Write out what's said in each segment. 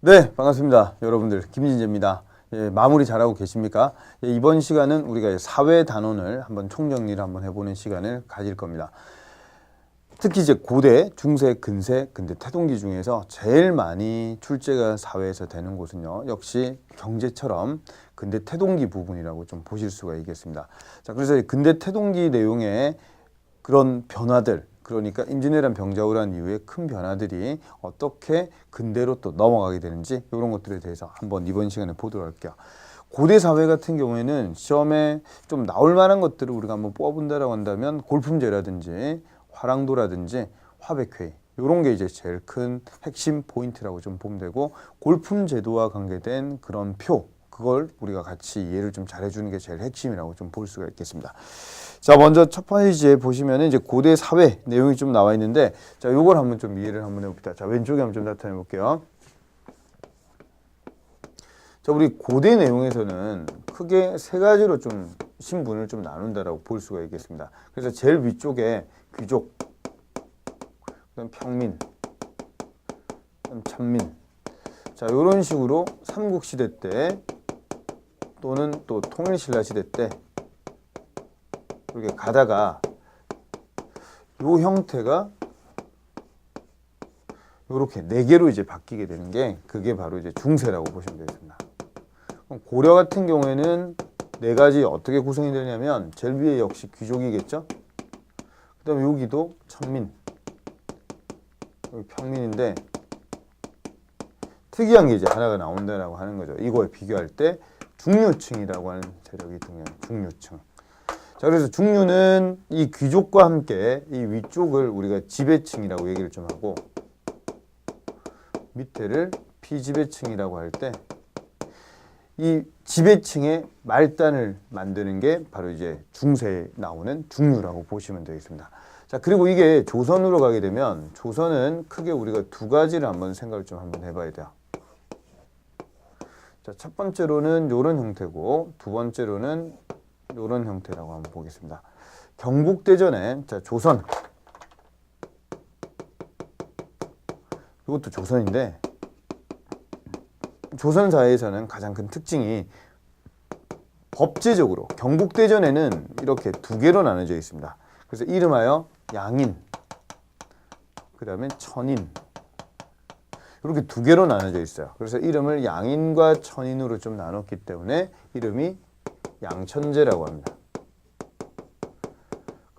네, 반갑습니다. 여러분들, 김진재입니다. 예, 마무리 잘하고 계십니까? 예, 이번 시간은 우리가 사회 단원을 한번 총정리를 한번 해보는 시간을 가질 겁니다. 특히 이제 고대, 중세, 근세, 근대 태동기 중에서 제일 많이 출제가 사회에서 되는 곳은요, 역시 경제처럼 근대 태동기 부분이라고 좀 보실 수가 있겠습니다. 자, 그래서 근대 태동기 내용의 그런 변화들, 그러니까 임진왜란 병자호를 한 이후에 큰 변화들이 어떻게 근대로 또 넘어가게 되는지 이런 것들에 대해서 한번 이번 시간에 보도록 할게요. 고대 사회 같은 경우에는 시험에 좀 나올 만한 것들을 우리가 한번 뽑아본다라고 한다면 골품제라든지 화랑도라든지 화백회의 이런 게 이제 제일 큰 핵심 포인트라고 좀 보면 되고, 골품제도와 관계된 그런 표, 그걸 우리가 같이 이해를 좀 잘해주는 게 제일 핵심이라고 좀 볼 수가 있겠습니다. 자, 먼저 첫 페이지에 보시면은 이제 고대 사회 내용이 좀 나와 있는데, 자, 요걸 한번 좀 이해를 한번 해봅니다. 자, 왼쪽에 한번 좀 나타내 볼게요. 자, 우리 고대 내용에서는 크게 세 가지로 좀 신분을 좀 나눈다라고 볼 수가 있겠습니다. 그래서 제일 위쪽에 귀족, 그다음 평민, 그다음 천민. 자, 요런 식으로 삼국시대 때 또는 또 통일신라 시대 때 이렇게 가다가 요 형태가 요렇게 네 개로 이제 바뀌게 되는 게, 그게 바로 이제 중세라고 보시면 되겠습니다. 그럼 고려 같은 경우에는 네 가지 어떻게 구성이 되냐면, 제일 위에 역시 귀족이겠죠. 그 다음에 여기도 천민, 여기 평민인데, 특이한 게 이제 하나가 나온다라고 하는 거죠. 이거에 비교할 때 중류층이라고 하는 세력이 등장해요. 중류층. 자, 그래서 중류는 이 귀족과 함께 이 위쪽을 우리가 지배층이라고 얘기를 좀 하고, 밑에를 피지배층이라고 할 때, 이 지배층의 말단을 만드는 게 바로 이제 중세에 나오는 중류라고 보시면 되겠습니다. 자, 그리고 이게 조선으로 가게 되면, 조선은 크게 우리가 두 가지를 한번 생각을 좀 한번 해봐야 돼요. 자, 첫 번째로는 요런 형태고, 두 번째로는 요런 형태라고 한번 보겠습니다. 경국대전에, 자, 조선. 이것도 조선인데, 조선 사회에서는 가장 큰 특징이 법제적으로 경국대전에는 이렇게 두 개로 나눠져 있습니다. 그래서 이름하여 양인, 그 다음에 천인, 이렇게 두 개로 나눠져 있어요. 그래서 이름을 양인과 천인으로 좀 나눴기 때문에 이름이 양천제라고 합니다.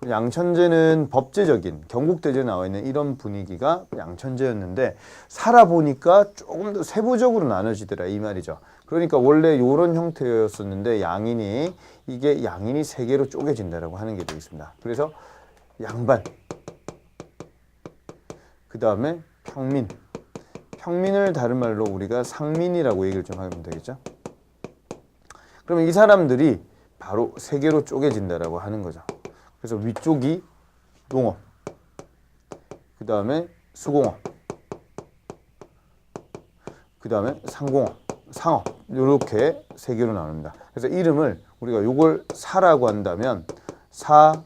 양천제는 법제적인, 경국대전에 나와 있는 이런 분위기가 양천제였는데, 살아보니까 조금 더 세부적으로 나눠지더라 이 말이죠. 그러니까 원래 이런 형태였었는데 이게 양인이 세 개로 쪼개진다라고 하는 게 되겠습니다. 그래서 양반, 그 다음에 평민, 평민을 다른 말로 우리가 상민이라고 얘기를 좀 하면 되겠죠. 그러면 이 사람들이 바로 세 개로 쪼개진다라고 하는 거죠. 그래서 위쪽이 농업, 그 다음에 수공업, 그 다음에 상공업, 상업, 이렇게 세 개로 나눕니다. 그래서 이름을 우리가 요걸 사라고 한다면 사,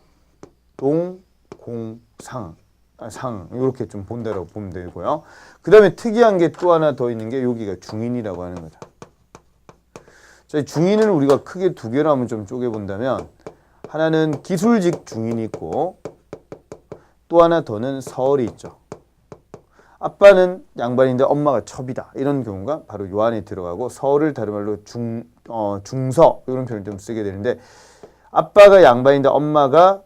동, 공, 상, 이렇게 좀 본다라고 보면 되고요. 그 다음에 특이한 게 또 하나 더 있는 게 여기가 중인이라고 하는 거죠. 자, 중인을 우리가 크게 두 개로 한번 좀 쪼개본다면, 하나는 기술직 중인이 있고, 또 하나 더는 서얼이 있죠. 아빠는 양반인데 엄마가 첩이다, 이런 경우가 바로 요 안에 들어가고, 서얼을 다른 말로 중서, 이런 표현을 좀 쓰게 되는데, 아빠가 양반인데 엄마가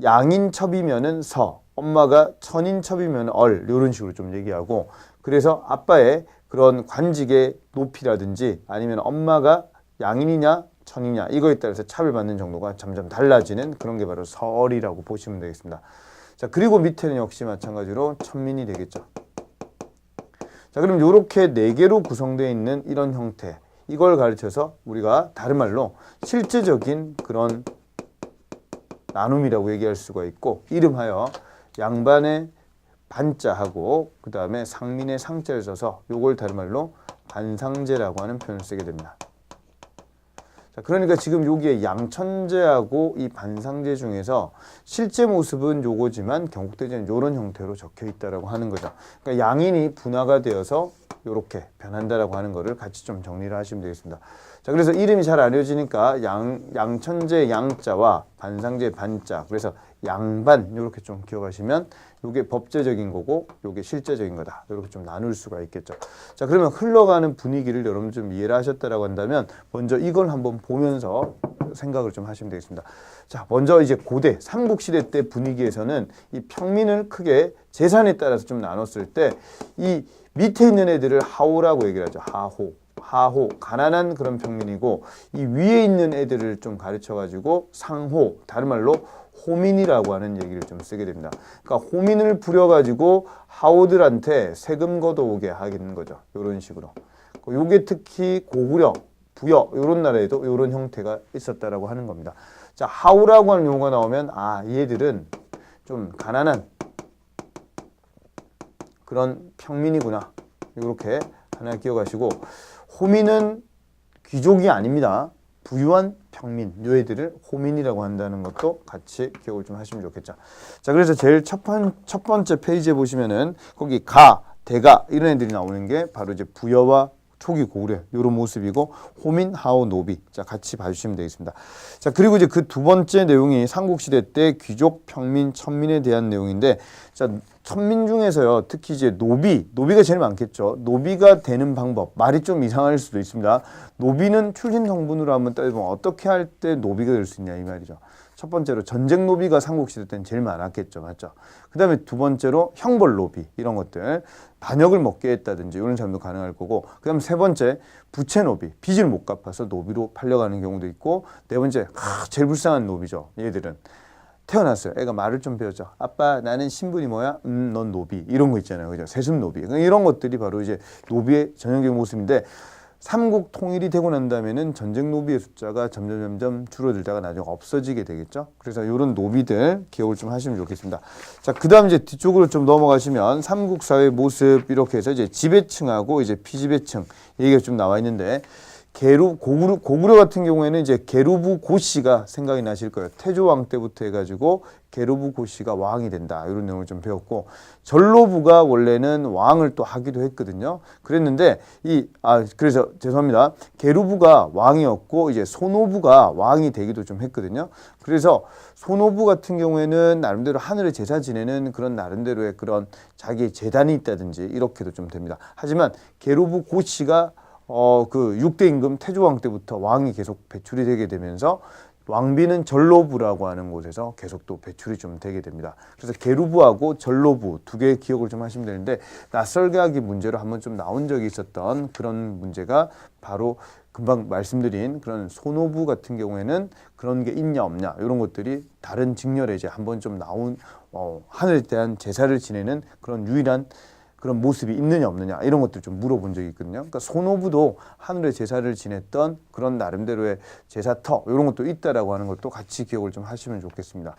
양인첩이면은 서, 엄마가 천인첩이면 얼, 이런 식으로 좀 얘기하고, 그래서 아빠의 그런 관직의 높이라든지 아니면 엄마가 양인이냐 천이냐 이거에 따라서 차별받는 정도가 점점 달라지는 그런 게 바로 서얼이라고 보시면 되겠습니다. 자, 그리고 밑에는 역시 마찬가지로 천민이 되겠죠. 자, 그럼 이렇게 네 개로 구성되어 있는 이런 형태, 이걸 가르쳐서 우리가 다른 말로 실제적인 그런 나눔이라고 얘기할 수가 있고, 이름하여 양반의 반자하고 그 다음에 상민의 상자를 써서 요걸 다른 말로 반상제라고 하는 표현을 쓰게 됩니다. 자, 자, 그러니까 지금 여기에 양천제하고 이 반상제 중에서 실제 모습은 요거지만 경국대제는 요런 형태로 적혀 있다라고 하는 거죠. 그러니까 양인이 분화가 되어서 요렇게 변한다라고 하는 거를 같이 좀 정리를 하시면 되겠습니다. 자, 그래서 이름이 잘 안 이어지니까 양천제 양자와 반상제 반자, 그래서 양반 요렇게 좀 기억하시면 요게 법제적인 거고 요게 실제적인 거다. 이렇게 좀 나눌 수가 있겠죠. 자, 그러면 흘러가는 분위기를 여러분 좀 이해를 하셨다라고 한다면 먼저 이걸 한번 보면서 생각을 좀 하시면 되겠습니다. 자, 먼저 이제 고대 삼국시대 때 분위기에서는 이 평민을 크게 재산에 따라서 좀 나눴을 때 이 밑에 있는 애들을 하호라고 얘기를 하죠. 하호, 가난한 그런 평민이고, 이 위에 있는 애들을 좀 가르쳐가지고 상호, 다른 말로 호민이라고 하는 얘기를 좀 쓰게 됩니다. 그러니까 호민을 부려가지고 하오들한테 세금 걷어오게 하는 거죠. 이런 식으로. 요게 특히 고구려, 부여 이런 나라에도 이런 형태가 있었다라고 하는 겁니다. 자, 하오라고 하는 용어가 나오면 얘들은 좀 가난한 그런 평민이구나. 이렇게 하나 기억하시고, 호민은 귀족이 아닙니다. 부유한 평민, 요 애들을 호민이라고 한다는 것도 같이 기억을 좀 하시면 좋겠죠. 자, 그래서 제일 첫 번째 페이지에 보시면은 거기 가, 대가 이런 애들이 나오는 게 바로 이제 부여와 초기 고구려 이런 모습이고, 호민, 하오, 노비. 자, 같이 봐주시면 되겠습니다. 자, 그리고 이제 그 두 번째 내용이 삼국시대 때 귀족, 평민, 천민에 대한 내용인데, 자, 천민 중에서요, 특히 이제 노비가 제일 많겠죠. 노비가 되는 방법, 말이 좀 이상할 수도 있습니다. 노비는 출신 성분으로 한번 따져보면 어떻게 할 때 노비가 될 수 있냐 이 말이죠. 첫 번째로 전쟁 노비가 삼국시대 때는 제일 많았겠죠. 맞죠? 그 다음에 두 번째로 형벌 노비 이런 것들, 반역을 먹게 했다든지 이런 사람도 가능할 거고, 그 다음에 세 번째 부채 노비, 빚을 못 갚아서 노비로 팔려가는 경우도 있고, 네 번째 제일 불쌍한 노비죠. 얘들은 태어났어요. 애가 말을 좀 배웠죠. 아빠, 나는 신분이 뭐야? 넌 노비. 이런 거 있잖아요. 그죠? 세습 노비. 이런 것들이 바로 이제 노비의 전형적인 모습인데, 삼국 통일이 되고 난 다음에는 전쟁 노비의 숫자가 점점 줄어들다가 나중에 없어지게 되겠죠. 그래서 이런 노비들 기억을 좀 하시면 좋겠습니다. 자, 그 다음 이제 뒤쪽으로 좀 넘어가시면 삼국 사회 모습 이렇게 해서 이제 지배층하고 이제 피지배층 얘기가 좀 나와 있는데, 고구려 같은 경우에는 이제 게르부 고씨가 생각이 나실 거예요. 태조왕 때부터 해가지고 게르부 고씨가 왕이 된다 이런 내용을 좀 배웠고, 전로부가 원래는 왕을 또 하기도 했거든요. 그랬는데 그래서 죄송합니다. 게르부가 왕이었고 이제 소노부가 왕이 되기도 좀 했거든요. 그래서 소노부 같은 경우에는 나름대로 하늘의 제사 지내는 그런 나름대로의 그런 자기의 재단이 있다든지 이렇게도 좀 됩니다. 하지만 게르부 고씨가 그 6대 임금 태조왕 때부터 왕이 계속 배출이 되게 되면서 왕비는 전로부라고 하는 곳에서 계속 또 배출이 좀 되게 됩니다. 그래서 게르부하고 전로부 두 개의 기억을 좀 하시면 되는데, 낯설게 하기 문제로 한번 좀 나온 적이 있었던 그런 문제가 바로 금방 말씀드린 그런 소노부 같은 경우에는 그런 게 있냐 없냐 이런 것들이 다른 직렬에 이제 한번 좀 나온 하늘에 대한 제사를 지내는 그런 유일한 그런 모습이 있느냐 없느냐 이런 것들 좀 물어본 적이 있거든요. 그러니까 소노부도 하늘의 제사를 지냈던 그런 나름대로의 제사터 이런 것도 있다라고 하는 것도 같이 기억을 좀 하시면 좋겠습니다.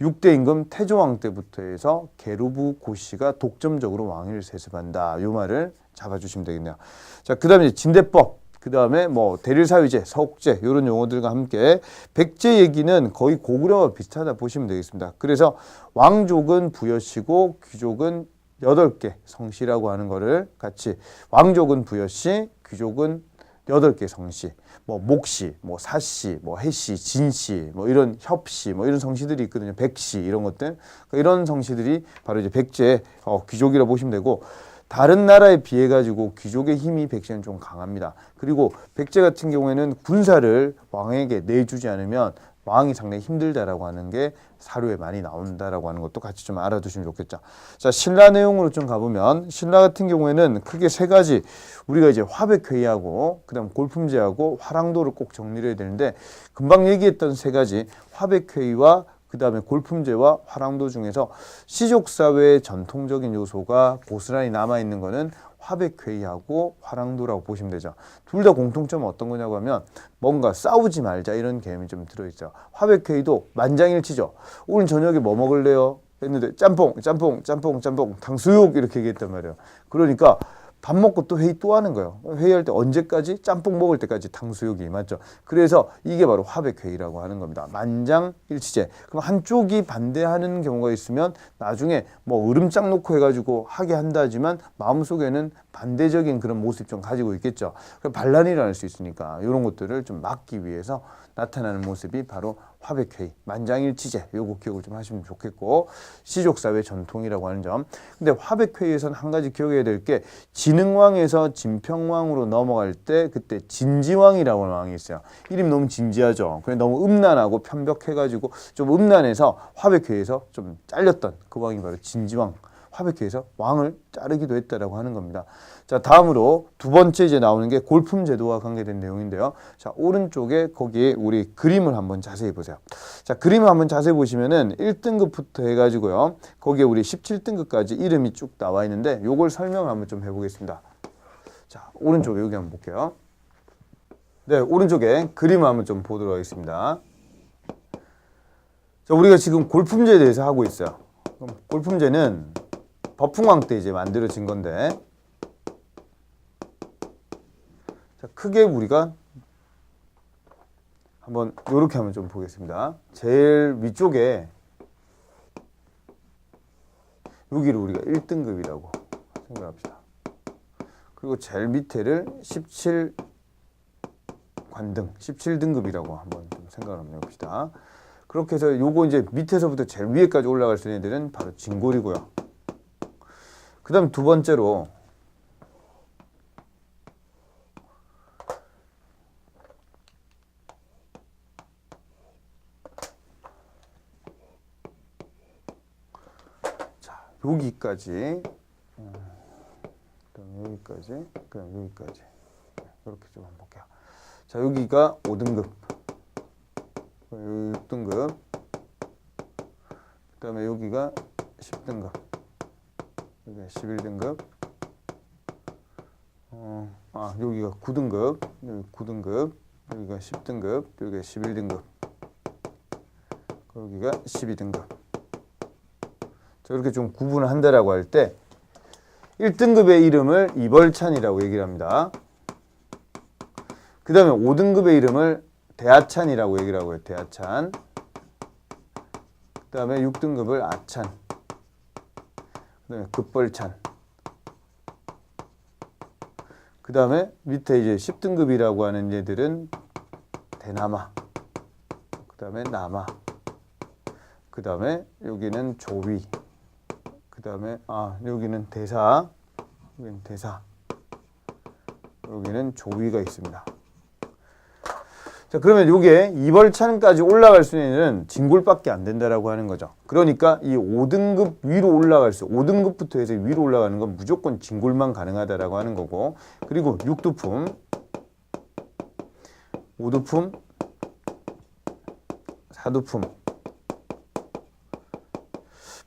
6대 임금 태조왕 때부터 해서 게르부 고씨가 독점적으로 왕위를 세습한다. 이 말을 잡아주시면 되겠네요. 자, 그 다음에 진대법, 그 다음에 뭐 대릴사유제, 서옥제 이런 용어들과 함께 백제 얘기는 거의 고구려와 비슷하다 보시면 되겠습니다. 그래서 왕족은 부여시고 귀족은 8개 성씨라고 하는 거를 같이, 왕족은 부여씨, 귀족은 8개 성씨, 뭐 목씨, 뭐 사씨, 뭐 해씨, 진씨, 뭐 이런 협씨, 뭐 이런 성씨들이 있거든요. 백씨 이런 것들, 이런 성씨들이 바로 이제 백제 귀족이라고 보시면 되고, 다른 나라에 비해 가지고 귀족의 힘이 백제는 좀 강합니다. 그리고 백제 같은 경우에는 군사를 왕에게 내주지 않으면 왕이 상당히 힘들다라고 하는 게 사료에 많이 나온다라고 하는 것도 같이 좀 알아두시면 좋겠죠. 자, 신라 내용으로 좀 가보면, 신라 같은 경우에는 크게 세 가지, 우리가 이제 화백회의하고 그다음 골품제하고 화랑도를 꼭 정리를 해야 되는데, 금방 얘기했던 세 가지 화백회의와 그 다음에 골품제와 화랑도 중에서 시족사회의 전통적인 요소가 고스란히 남아있는 거는 화백회의하고 화랑도라고 보시면 되죠. 둘 다 공통점은 어떤 거냐고 하면 뭔가 싸우지 말자 이런 개념이 좀 들어있죠. 화백회의도 만장일치죠. 오늘 저녁에 뭐 먹을래요? 했는데 짬뽕, 탕수육 이렇게 얘기했단 말이에요. 그러니까 밥 먹고 또 회의 또 하는 거예요. 회의할 때 언제까지? 짬뽕 먹을 때까지 탕수육이 맞죠? 그래서 이게 바로 화백회의라고 하는 겁니다. 만장일치제. 그럼 한쪽이 반대하는 경우가 있으면 나중에 뭐 으름장 놓고 해가지고 하게 한다지만 마음속에는 반대적인 그런 모습 좀 가지고 있겠죠. 반란이 일어날 수 있으니까 이런 것들을 좀 막기 위해서 나타나는 모습이 바로 화백회의, 만장일치제, 요거 기억을 좀 하시면 좋겠고, 시족사회 전통이라고 하는 점. 근데 화백회의에서는 한 가지 기억해야 될 게, 진흥왕에서 진평왕으로 넘어갈 때 그때 진지왕이라고 하는 왕이 있어요. 이름이 너무 진지하죠. 그래 너무 음란하고 편벽해가지고 좀 음란해서 화백회의에서 좀 잘렸던 그 왕이 바로 진지왕. 화백회의에서 왕을 자르기도 했다라고 하는 겁니다. 자, 다음으로 두 번째 이제 나오는 게 골품제도와 관계된 내용인데요. 자, 오른쪽에 거기에 우리 그림을 한번 자세히 보세요. 자, 그림을 한번 자세히 보시면은 1등급부터 해가지고요. 거기에 우리 17등급까지 이름이 쭉 나와 있는데 요걸 설명을 한번 좀 해보겠습니다. 자, 오른쪽에 여기 한번 볼게요. 네, 오른쪽에 그림을 한번 좀 보도록 하겠습니다. 자, 우리가 지금 골품제에 대해서 하고 있어요. 그럼 골품제는 법흥왕 때 이제 만들어진 건데, 자, 크게 우리가 한번 이렇게 한번 좀 보겠습니다. 제일 위쪽에 여기를 우리가 1등급이라고 생각합시다. 그리고 제일 밑에를 17관등, 17등급이라고 한번 좀 생각을 한번 해봅시다. 그렇게 해서 요거 이제 밑에서부터 제일 위에까지 올라갈 수 있는 애들은 바로 진골이고요. 그 다음 두 번째로 자, 여기까지 그다음 여기까지 그다음 여기까지 이렇게 좀 한번 볼게요. 자, 여기가 5등급, 6등급, 그 다음에 여기가 10등급, 여기가 11등급, 여기가 9등급, 여기 9등급, 여기가 10등급, 여기가 11등급, 여기가 12등급. 자, 이렇게 좀 구분을 한다라고 할 때 1등급의 이름을 이벌찬이라고 얘기를 합니다. 그 다음에 5등급의 이름을 대하찬이라고 얘기를 하고요. 대하찬. 그 다음에 6등급을 아찬. 그 다음에 급벌찬. 그 다음에 밑에 이제 10등급이라고 하는 얘들은 대나마. 그 다음에 나마. 그 다음에 여기는 조위. 그 다음에 여기는 대사. 여기는 대사. 여기는 조위가 있습니다. 자, 그러면 요게 이벌찬까지 올라갈 수 있는 진골밖에 안 된다라고 하는 거죠. 그러니까 이 5등급 위로 올라갈 수, 5등급부터 해서 위로 올라가는 건 무조건 진골만 가능하다라고 하는 거고, 그리고 6두품, 5두품, 4두품,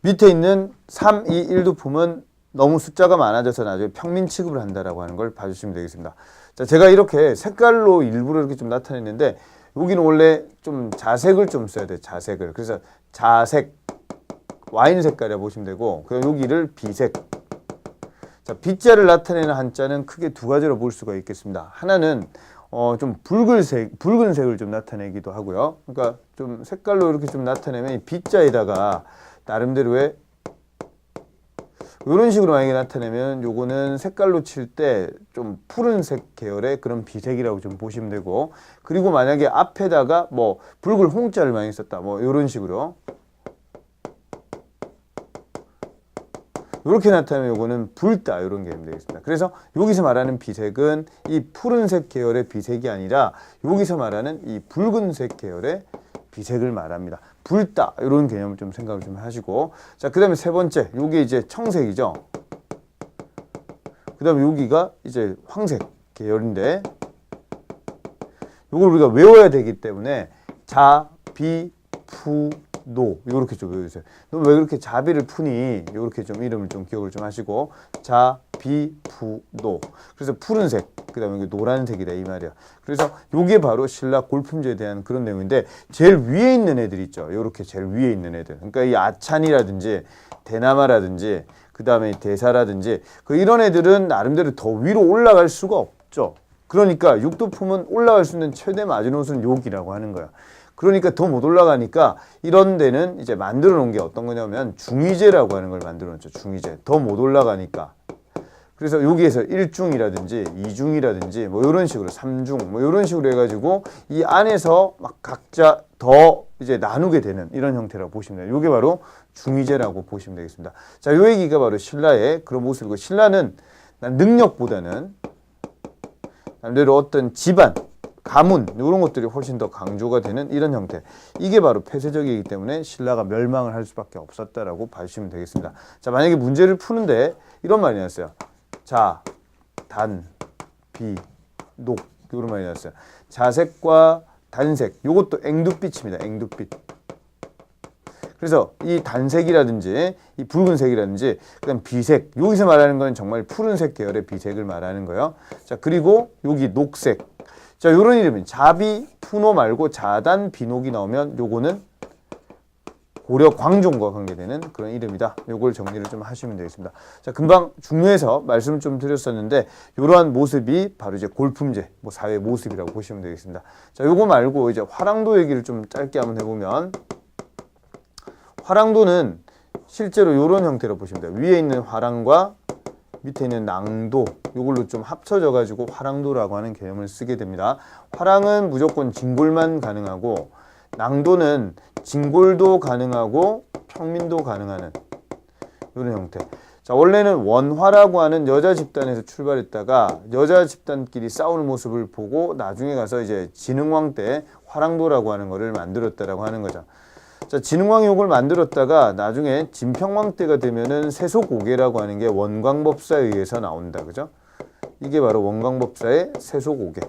밑에 있는 3, 2, 1두품은 너무 숫자가 많아져서 나중에 평민 취급을 한다라고 하는 걸 봐주시면 되겠습니다. 자, 제가 이렇게 색깔로 일부러 이렇게 좀 나타냈는데, 여기는 원래 좀 자색을 좀 써야 돼요. 자색을. 그래서 자색, 와인 색깔이라고 보시면 되고, 그다음 여기를 비색. 자, 비자를 나타내는 한자는 크게 두 가지로 볼 수가 있겠습니다. 하나는 좀 붉은색을 좀 나타내기도 하고요. 그러니까 좀 색깔로 이렇게 좀 나타내면 이 비자에다가 나름대로의 이런 식으로 만약에 나타내면 요거는 색깔로 칠 때 좀 푸른색 계열의 그런 비색이라고 좀 보시면 되고, 그리고 만약에 앞에다가 뭐 붉은 홍자를 많이 썼다, 뭐 이런 식으로 이렇게 나타내면 요거는 붉다, 이런 개념이 되겠습니다. 그래서 여기서 말하는 비색은 이 푸른색 계열의 비색이 아니라 여기서 말하는 이 붉은색 계열의 비색을 말합니다. 붉다, 이런 개념을 좀 생각을 좀 하시고, 자, 그 다음에 세 번째, 요게 이제 청색이죠. 그 다음에 여기가 이제 황색 계열인데, 요걸 우리가 외워야 되기 때문에 자, 비, 푸, 노, 요렇게 좀 외워주세요. 너 왜 그렇게 자비를 푸니? 요렇게 좀 이름을 좀 기억을 좀 하시고, 자, 비, 푸, 노. 그래서 푸른색, 그 다음에 이게 노란색이다, 이 말이야. 그래서 요게 바로 신라 골품제에 대한 그런 내용인데, 제일 위에 있는 애들 있죠. 요렇게 제일 위에 있는 애들. 그러니까 이 아찬이라든지 대나마라든지 그 다음에 대사라든지 이런 애들은 나름대로 더 위로 올라갈 수가 없죠. 그러니까 육두품은 올라갈 수 있는 최대 마지노선 여기라고 하는 거야. 그러니까 더 못 올라가니까 이런 데는 이제 만들어 놓은 게 어떤 거냐면 중위제라고 하는 걸 만들어 놓죠. 중위제. 더 못 올라가니까. 그래서 여기에서 1중이라든지 2중이라든지 뭐 이런 식으로 3중 뭐 이런 식으로 해가지고 이 안에서 막 각자 더 이제 나누게 되는 이런 형태라고 보시면 돼요. 이게 바로 중위제라고 보시면 되겠습니다. 자, 요 얘기가 바로 신라의 그런 모습이고, 신라는 능력보다는 남대로 어떤 집안, 가문 이런 것들이 훨씬 더 강조가 되는 이런 형태. 이게 바로 폐쇄적이기 때문에 신라가 멸망을 할 수밖에 없었다라고 봐주시면 되겠습니다. 자, 만약에 문제를 푸는데 이런 말이 나왔어요. 자, 단, 비, 녹 이런 말이 나왔어요. 자색과 단색, 요것도 앵두빛입니다. 앵두빛. 그래서 이 단색이라든지 이 붉은색이라든지 그다음 비색, 여기서 말하는 건 정말 푸른색 계열의 비색을 말하는 거예요. 자, 그리고 여기 녹색. 자, 요런 이름이 자비, 푸노 말고 자단, 비녹이 나오면 요거는 고려 광종과 관계되는 그런 이름이다. 요걸 정리를 좀 하시면 되겠습니다. 자, 금방 중요해서 말씀을 좀 드렸었는데 이러한 모습이 바로 이제 골품제, 뭐 사회 모습이라고 보시면 되겠습니다. 자, 요거 말고 이제 화랑도 얘기를 좀 짧게 한번 해보면, 화랑도는 실제로 이런 형태로 보시면 돼요. 위에 있는 화랑과 밑에 있는 낭도, 이걸로 좀 합쳐져 가지고 화랑도라고 하는 개념을 쓰게 됩니다. 화랑은 무조건 진골만 가능하고, 낭도는 진골도 가능하고 평민도 가능한 이런 형태. 자, 원래는 원화라고 하는 여자 집단에서 출발했다가 여자 집단끼리 싸우는 모습을 보고 나중에 가서 이제 진흥왕 때 화랑도라고 하는 거를 만들었다라고 하는 거죠. 자, 진흥왕이 이걸 만들었다가 나중에 진평왕 때가 되면은 세소고개라고 하는 게 원광법사에 의해서 나온다. 그죠? 이게 바로 원광법사의 세소고개.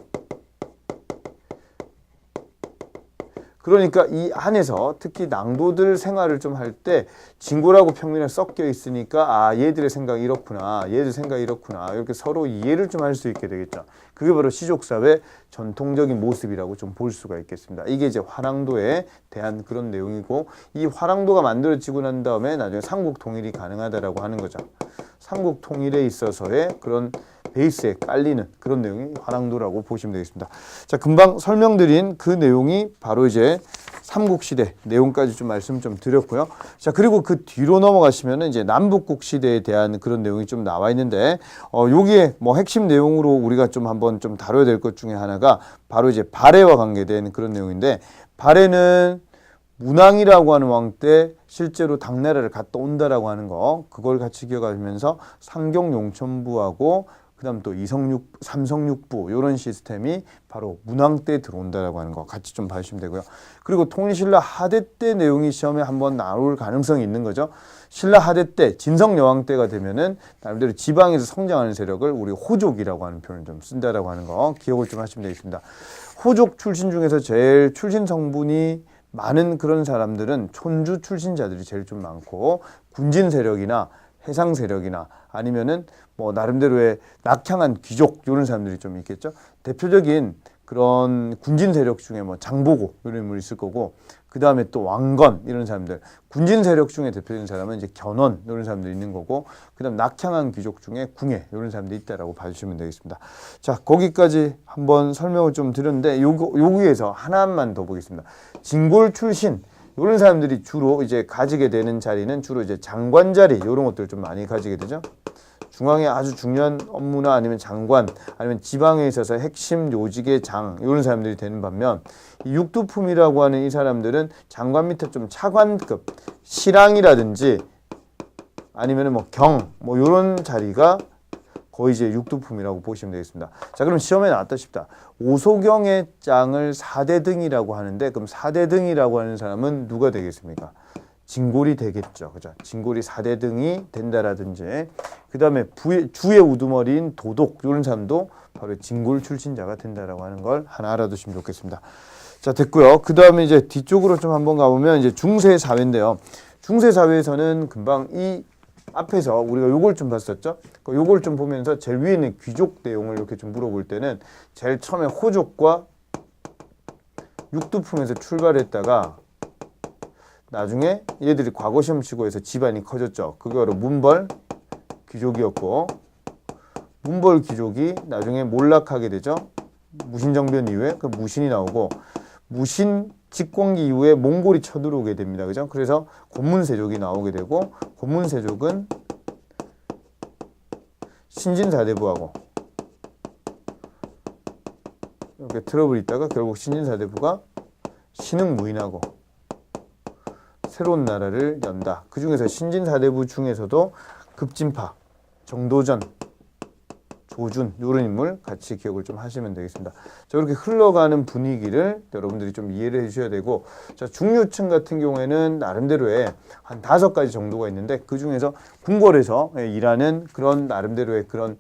그러니까 이 안에서 특히 낭도들 생활을 좀 할 때 진골하고 평민이 섞여 있으니까 아, 얘들의 생각이 이렇구나, 얘들 생각이 이렇구나, 이렇게 서로 이해를 좀 할 수 있게 되겠죠. 그게 바로 시족사회 전통적인 모습이라고 좀 볼 수가 있겠습니다. 이게 이제 화랑도에 대한 그런 내용이고, 이 화랑도가 만들어지고 난 다음에 나중에 삼국 통일이 가능하다라고 하는 거죠. 삼국 통일에 있어서의 그런 베이스에 깔리는 그런 내용이 화랑도라고 보시면 되겠습니다. 자, 금방 설명드린 그 내용이 바로 이제 삼국시대 내용까지 좀 말씀 좀 드렸고요. 자, 그리고 그 뒤로 넘어가시면은 이제 남북국 시대에 대한 그런 내용이 좀 나와 있는데, 여기에 뭐 핵심 내용으로 우리가 좀 한번 좀 다뤄야 될 것 중에 하나가 바로 이제 발해와 관계된 그런 내용인데, 발해는 문왕이라고 하는 왕 때 실제로 당나라를 갔다 온다라고 하는 거, 그걸 같이 기억하시면서 상경 용천부하고 그다음 또 이성육, 삼성육부 이런 시스템이 바로 문왕 때 들어온다라고 하는 거 같이 좀 봐주시면 되고요. 그리고 통일신라 하대 때 내용이 시험에 한번 나올 가능성이 있는 거죠. 신라 하대 때 진성여왕 때가 되면은 나름대로 지방에서 성장하는 세력을 우리 호족이라고 하는 표현을 좀 쓴다라고 하는 거 기억을 좀 하시면 되겠습니다. 호족 출신 중에서 제일 출신 성분이 많은 그런 사람들은 촌주 출신자들이 제일 좀 많고, 군진 세력이나 해상 세력이나 아니면은 뭐 나름대로의 낙향한 귀족 이런 사람들이 좀 있겠죠. 대표적인 그런 군진 세력 중에 뭐 장보고 이런 인물이 있을 거고, 그 다음에 또 왕건 이런 사람들, 군진 세력 중에 대표적인 사람은 이제 견훤 이런 사람들이 있는 거고, 그 다음 낙향한 귀족 중에 궁예 이런 사람들이 있다라고 봐주시면 되겠습니다. 자, 거기까지 한번 설명을 좀 드렸는데, 여기에서 하나만 더 보겠습니다. 진골 출신 이런 사람들이 주로 이제 가지게 되는 자리는 주로 이제 장관 자리 이런 것들을 좀 많이 가지게 되죠. 중앙에 아주 중요한 업무나 아니면 장관, 아니면 지방에 있어서 핵심 요직의 장 이런 사람들이 되는 반면, 이 육두품이라고 하는 이 사람들은 장관 밑에 좀 차관급 실랑이라든지 아니면 뭐 경 뭐 이런 자리가 거의 이제 육두품이라고 보시면 되겠습니다. 자, 그럼 시험에 나왔다 싶다. 오소경의 짱을 4대등이라고 하는데, 그럼 4대등이라고 하는 사람은 누가 되겠습니까? 진골이 되겠죠. 그죠? 진골이 4대등이 된다라든지, 그 다음에 주의 우두머리인 도독, 이런 사람도 바로 진골 출신자가 된다라고 하는 걸 하나 알아두시면 좋겠습니다. 자, 됐고요. 그 다음에 이제 뒤쪽으로 좀 한번 가보면 이제 중세사회인데요. 중세사회에서는 금방 이 앞에서 우리가 요걸 좀 봤었죠? 요걸 좀 보면서 제일 위에 있는 귀족 내용을 이렇게 좀 물어볼 때는 제일 처음에 호족과 육두품에서 출발했다가 나중에 얘들이 과거 시험 치고 해서 집안이 커졌죠. 그게 바로 문벌, 귀족이었고 문벌 귀족이 나중에 몰락하게 되죠. 무신정변 이후에 그 무신이 나오고 무신 집권기 이후에 몽골이 쳐들어오게 됩니다. 그죠? 그래서 고문세족이 나오게 되고 고문세족은 신진사대부하고 이렇게 트러블이 있다가 결국 신진사대부가 신흥무인하고 새로운 나라를 연다. 그 중에서 신진사대부 중에서도 급진파, 정도전, 조준 이런 인물 같이 기억을 좀 하시면 되겠습니다. 자, 이렇게 흘러가는 분위기를 여러분들이 좀 이해를 해주셔야 되고, 자, 중류층 같은 경우에는 나름대로의 한 5가지 정도가 있는데 그 중에서 궁궐에서 일하는 그런 나름대로의 그런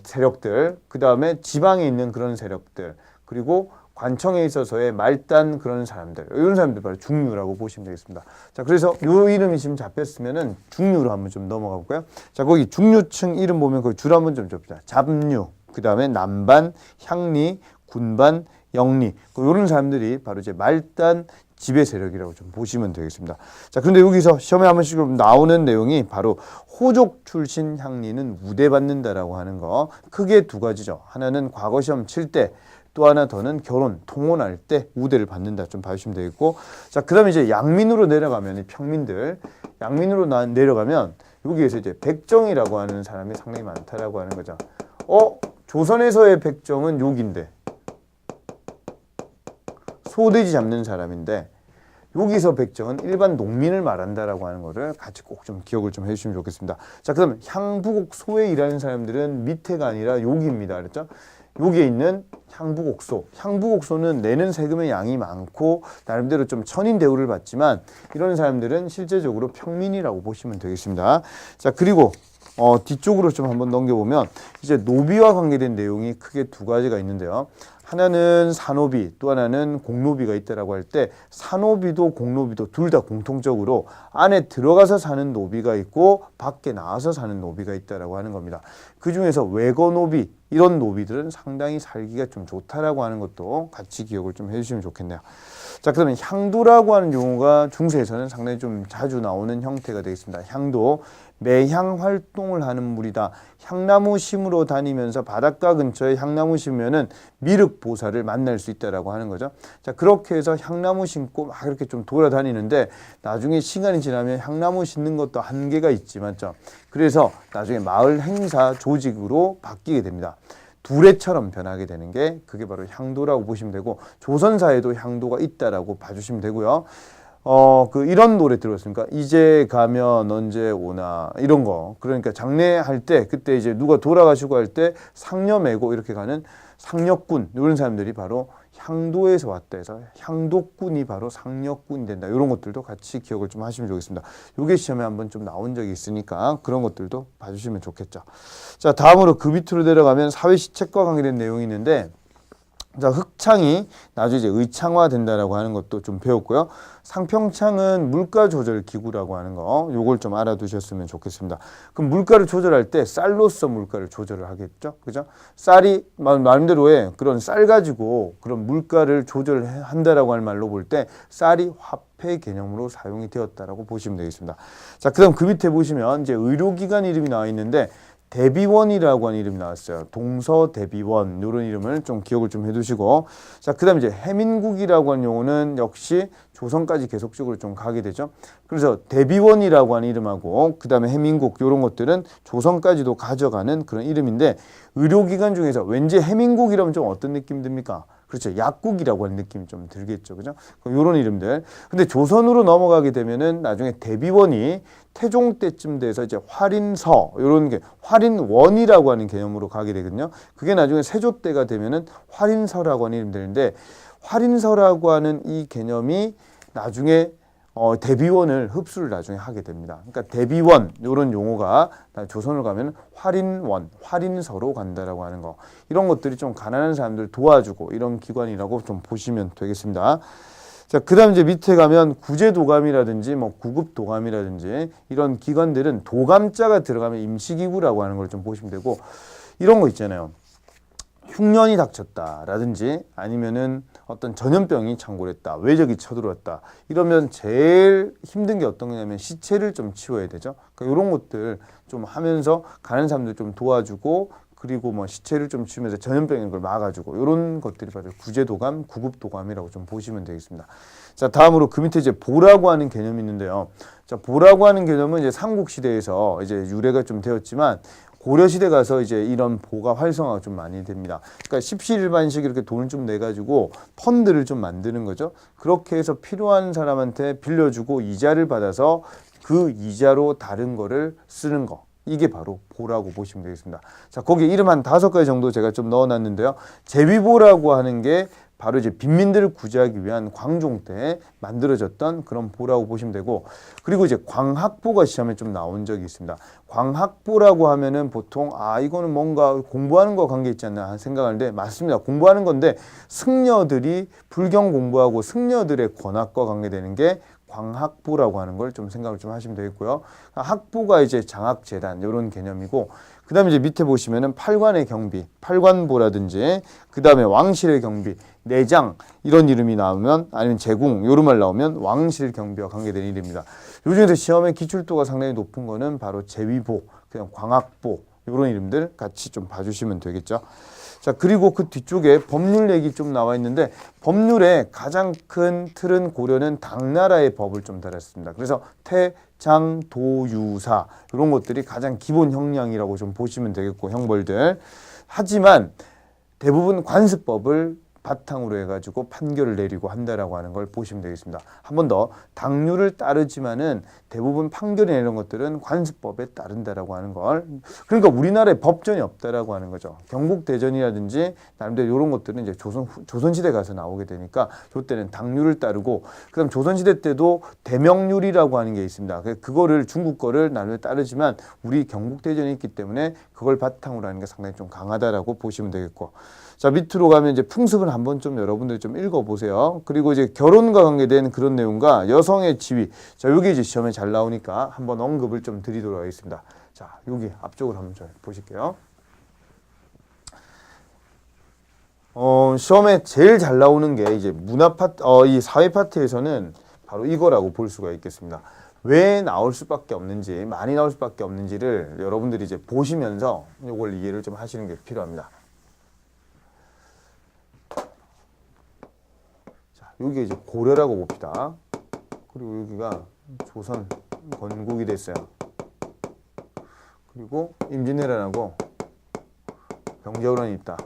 세력들, 그 다음에 지방에 있는 그런 세력들, 그리고 관청에 있어서의 말단 그런 사람들, 이런 사람들 바로 중류라고 보시면 되겠습니다. 자, 그래서 요 이름이 지금 잡혔으면은 중류로 한번 좀 넘어가 볼까요? 자, 거기 중류층 이름 보면 거기 줄 한번 좀 줍시다. 잡류, 그 다음에 남반, 향리, 군반, 영리, 이런 사람들이 바로 이제 말단 지배 세력이라고 좀 보시면 되겠습니다. 자, 그런데 여기서 시험에 한 번씩 나오는 내용이 바로 호족 출신 향리는 우대받는다라고 하는 거, 크게 2가지죠. 하나는 과거 시험 칠 때, 또 하나 더는 결혼, 통혼할 때 우대를 받는다 좀 봐주시면 되겠고, 자, 그 다음에 이제 양민으로 내려가면, 이 평민들, 양민으로 내려가면 여기에서 이제 백정이라고 하는 사람이 상당히 많다라고 하는 거죠. 조선에서의 백정은 욕인데, 소돼지 잡는 사람인데, 여기서 백정은 일반 농민을 말한다라고 하는 거를 같이 꼭 좀 기억을 좀 해주시면 좋겠습니다. 자, 그다음 향부곡 소에 일하는 사람들은 밑에가 아니라 여기입니다. 그랬죠? 여기에 있는 향부곡소. 향부곡소는 내는 세금의 양이 많고 나름대로 좀 천인 대우를 받지만 이런 사람들은 실제적으로 평민이라고 보시면 되겠습니다. 자, 그리고 뒤쪽으로 좀 한번 넘겨보면 이제 노비와 관계된 내용이 크게 2가지가 있는데요. 하나는 사노비, 또 하나는 공노비가 있다라고 할 때 사노비도 공노비도 둘 다 공통적으로 안에 들어가서 사는 노비가 있고 밖에 나와서 사는 노비가 있다라고 하는 겁니다. 그 중에서 외거노비, 이런 노비들은 상당히 살기가 좀 좋다라고 하는 것도 같이 기억을 좀 해주시면 좋겠네요. 자, 그러면 향도라고 하는 용어가 중세에서는 상당히 좀 자주 나오는 형태가 되겠습니다. 향도, 매향 활동을 하는 무리다. 향나무 심으러 다니면서 바닷가 근처에 향나무 심으면은 미륵 보살을 만날 수 있다라고 하는 거죠. 자, 그렇게 해서 향나무 심고 막 이렇게 좀 돌아다니는데 나중에 시간이 지나면 향나무 심는 것도 한계가 있지, 맞죠? 그래서 나중에 마을 행사 조직으로 바뀌게 됩니다. 두레처럼 변하게 되는 게 그게 바로 향도라고 보시면 되고, 조선사에도 향도가 있다라고 봐주시면 되고요. 이런 노래 들었습니까? 이제 가면 언제 오나, 이런 거. 그러니까 장례할 때, 그때 이제 누가 돌아가시고 할 때 상녀 메고 이렇게 가는 상녀꾼, 이런 사람들이 바로 향도에서 왔다 해서 향도꾼이 바로 상녀꾼이 된다. 이런 것들도 같이 기억을 좀 하시면 좋겠습니다. 요게 시험에 한번 좀 나온 적이 있으니까 그런 것들도 봐주시면 좋겠죠. 자, 다음으로 그 밑으로 내려가면 사회시책과 관계된 내용이 있는데, 자, 흑창이 나중에 이제 의창화 된다라고 하는 것도 좀 배웠고요. 상평창은 물가 조절 기구라고 하는 거, 요걸 좀 알아두셨으면 좋겠습니다. 그럼 물가를 조절할 때 쌀로서 물가를 조절을 하겠죠, 그죠? 쌀이 나름대로의 그런 쌀 가지고 그런 물가를 조절한다라고 하는 말로 볼 때 쌀이 화폐 개념으로 사용이 되었다라고 보시면 되겠습니다. 자, 그다음 그 밑에 보시면 이제 의료기관 이름이 나와 있는데, 대비원이라고 하는 이름이 나왔어요. 동서대비원, 이런 이름을 좀 기억을 좀 해두시고, 자, 그 다음에 이제 해민국이라고 하는 용어는 역시 조선까지 계속적으로 좀 가게 되죠. 그래서 대비원이라고 하는 이름하고 그 다음에 해민국, 이런 것들은 조선까지도 가져가는 그런 이름인데, 의료기관 중에서 왠지 해민국이라면 좀 어떤 느낌 듭니까? 그렇죠. 약국이라고 하는 느낌이 좀 들겠죠. 그죠? 요런 이름들. 근데 조선으로 넘어가게 되면은 나중에 대비원이 태종 때쯤 돼서 이제 활인서, 요런 게 활인원이라고 하는 개념으로 가게 되거든요. 그게 나중에 세조 때가 되면은 활인서라고 하는 이름이 되는데, 활인서라고 하는 이 개념이 나중에 대비원을 흡수를 나중에 하게 됩니다. 그러니까 대비원, 이런 용어가 조선을 가면 활인원, 활인서로 간다라고 하는 거, 이런 것들이 좀 가난한 사람들 도와주고 이런 기관이라고 좀 보시면 되겠습니다. 자, 그 다음 이제 밑에 가면 구제도감이라든지 뭐 구급도감이라든지 이런 기관들은 도감자가 들어가면 임시기구라고 하는 걸 좀 보시면 되고, 이런 거 있잖아요. 흉년이 닥쳤다라든지 아니면은 어떤 전염병이 창궐했다, 외적이 쳐들어왔다 이러면 제일 힘든 게 어떤 거냐면 시체를 좀 치워야 되죠. 그러니까 이런 것들 좀 하면서 가는 사람들 좀 도와주고 그리고 뭐 시체를 좀 치우면서 전염병인 걸 막아주고 이런 것들이 바로 구제도감, 구급도감이라고 좀 보시면 되겠습니다. 자, 다음으로 그 밑에 이제 보라고 하는 개념이 있는데요. 자, 보라고 하는 개념은 이제 삼국시대에서 이제 유래가 좀 되었지만 고려시대 가서 이제 이런 보가 활성화가 좀 많이 됩니다. 그러니까 십시일반식 이렇게 돈을 좀 내가지고 펀드를 좀 만드는 거죠. 그렇게 해서 필요한 사람한테 빌려주고 이자를 받아서 그 이자로 다른 거를 쓰는 거. 이게 바로 보라고 보시면 되겠습니다. 자, 거기에 이름 한 5가지 정도 제가 좀 넣어놨는데요. 제비보라고 하는 게 바로 이제 빈민들을 구제하기 위한 광종 때 만들어졌던 그런 보라고 보시면 되고, 그리고 이제 광학보가 시험에 좀 나온 적이 있습니다. 광학보라고 하면은 보통 이거는 뭔가 공부하는 거 관계 있지 않나 생각하는데 맞습니다. 공부하는 건데 승려들이 불경 공부하고 승려들의 권학과 관계되는 게 광학보라고 하는 걸 좀 생각을 좀 하시면 되겠고요. 학보가 이제 장학재단 이런 개념이고, 그 다음에 이제 밑에 보시면은 팔관의 경비, 팔관보라든지 그 다음에 왕실의 경비, 내장 이런 이름이 나오면 아니면 제궁 이런 말 나오면 왕실 경비와 관계되는 이름입니다. 요즘에서 시험의 기출도가 상당히 높은 거는 바로 제위보, 그냥 광학보 이런 이름들 같이 좀 봐주시면 되겠죠. 자, 그리고 그 뒤쪽에 법률 얘기 좀 나와 있는데 법률의 가장 큰 틀은 고려는 당나라의 법을 좀 달았습니다. 그래서 태, 장, 도, 유, 사 이런 것들이 가장 기본 형량이라고 좀 보시면 되겠고 형벌들. 하지만 대부분 관습법을 바탕으로 해가지고 판결을 내리고 한다라고 하는 걸 보시면 되겠습니다. 한 번 더 당류를 따르지만은 대부분 판결이 내는 것들은 관습법에 따른다라고 하는 걸. 그러니까 우리나라에 법전이 없다라고 하는 거죠. 경국대전이라든지 나름대로 이런 것들은 이제 조선시대 가서 나오게 되니까 그때는 당류를 따르고, 그다음 조선시대 때도 대명률이라고 하는 게 있습니다. 그거를 중국 거를 나름대로 따르지만 우리 경국대전이 있기 때문에 그걸 바탕으로 하는 게 상당히 좀 강하다라고 보시면 되겠고. 자, 밑으로 가면 이제 풍습을 한번 좀 여러분들이 좀 읽어보세요. 그리고 이제 결혼과 관계된 그런 내용과 여성의 지위. 자, 여기 이제 시험에 잘 나오니까 한번 언급을 좀 드리도록 하겠습니다. 자, 여기 앞쪽으로 한번 좀 보실게요. 시험에 제일 잘 나오는 게 이제 문화 파트, 이 사회 파트에서는 바로 이거라고 볼 수가 있겠습니다. 왜 나올 수밖에 없는지, 많이 나올 수밖에 없는지를 여러분들이 이제 보시면서 이걸 이해를 좀 하시는 게 필요합니다. 여기가 이제 고려라고 봅시다. 그리고 여기가 조선 건국이 됐어요. 그리고 임진왜란하고 병자호란이 있다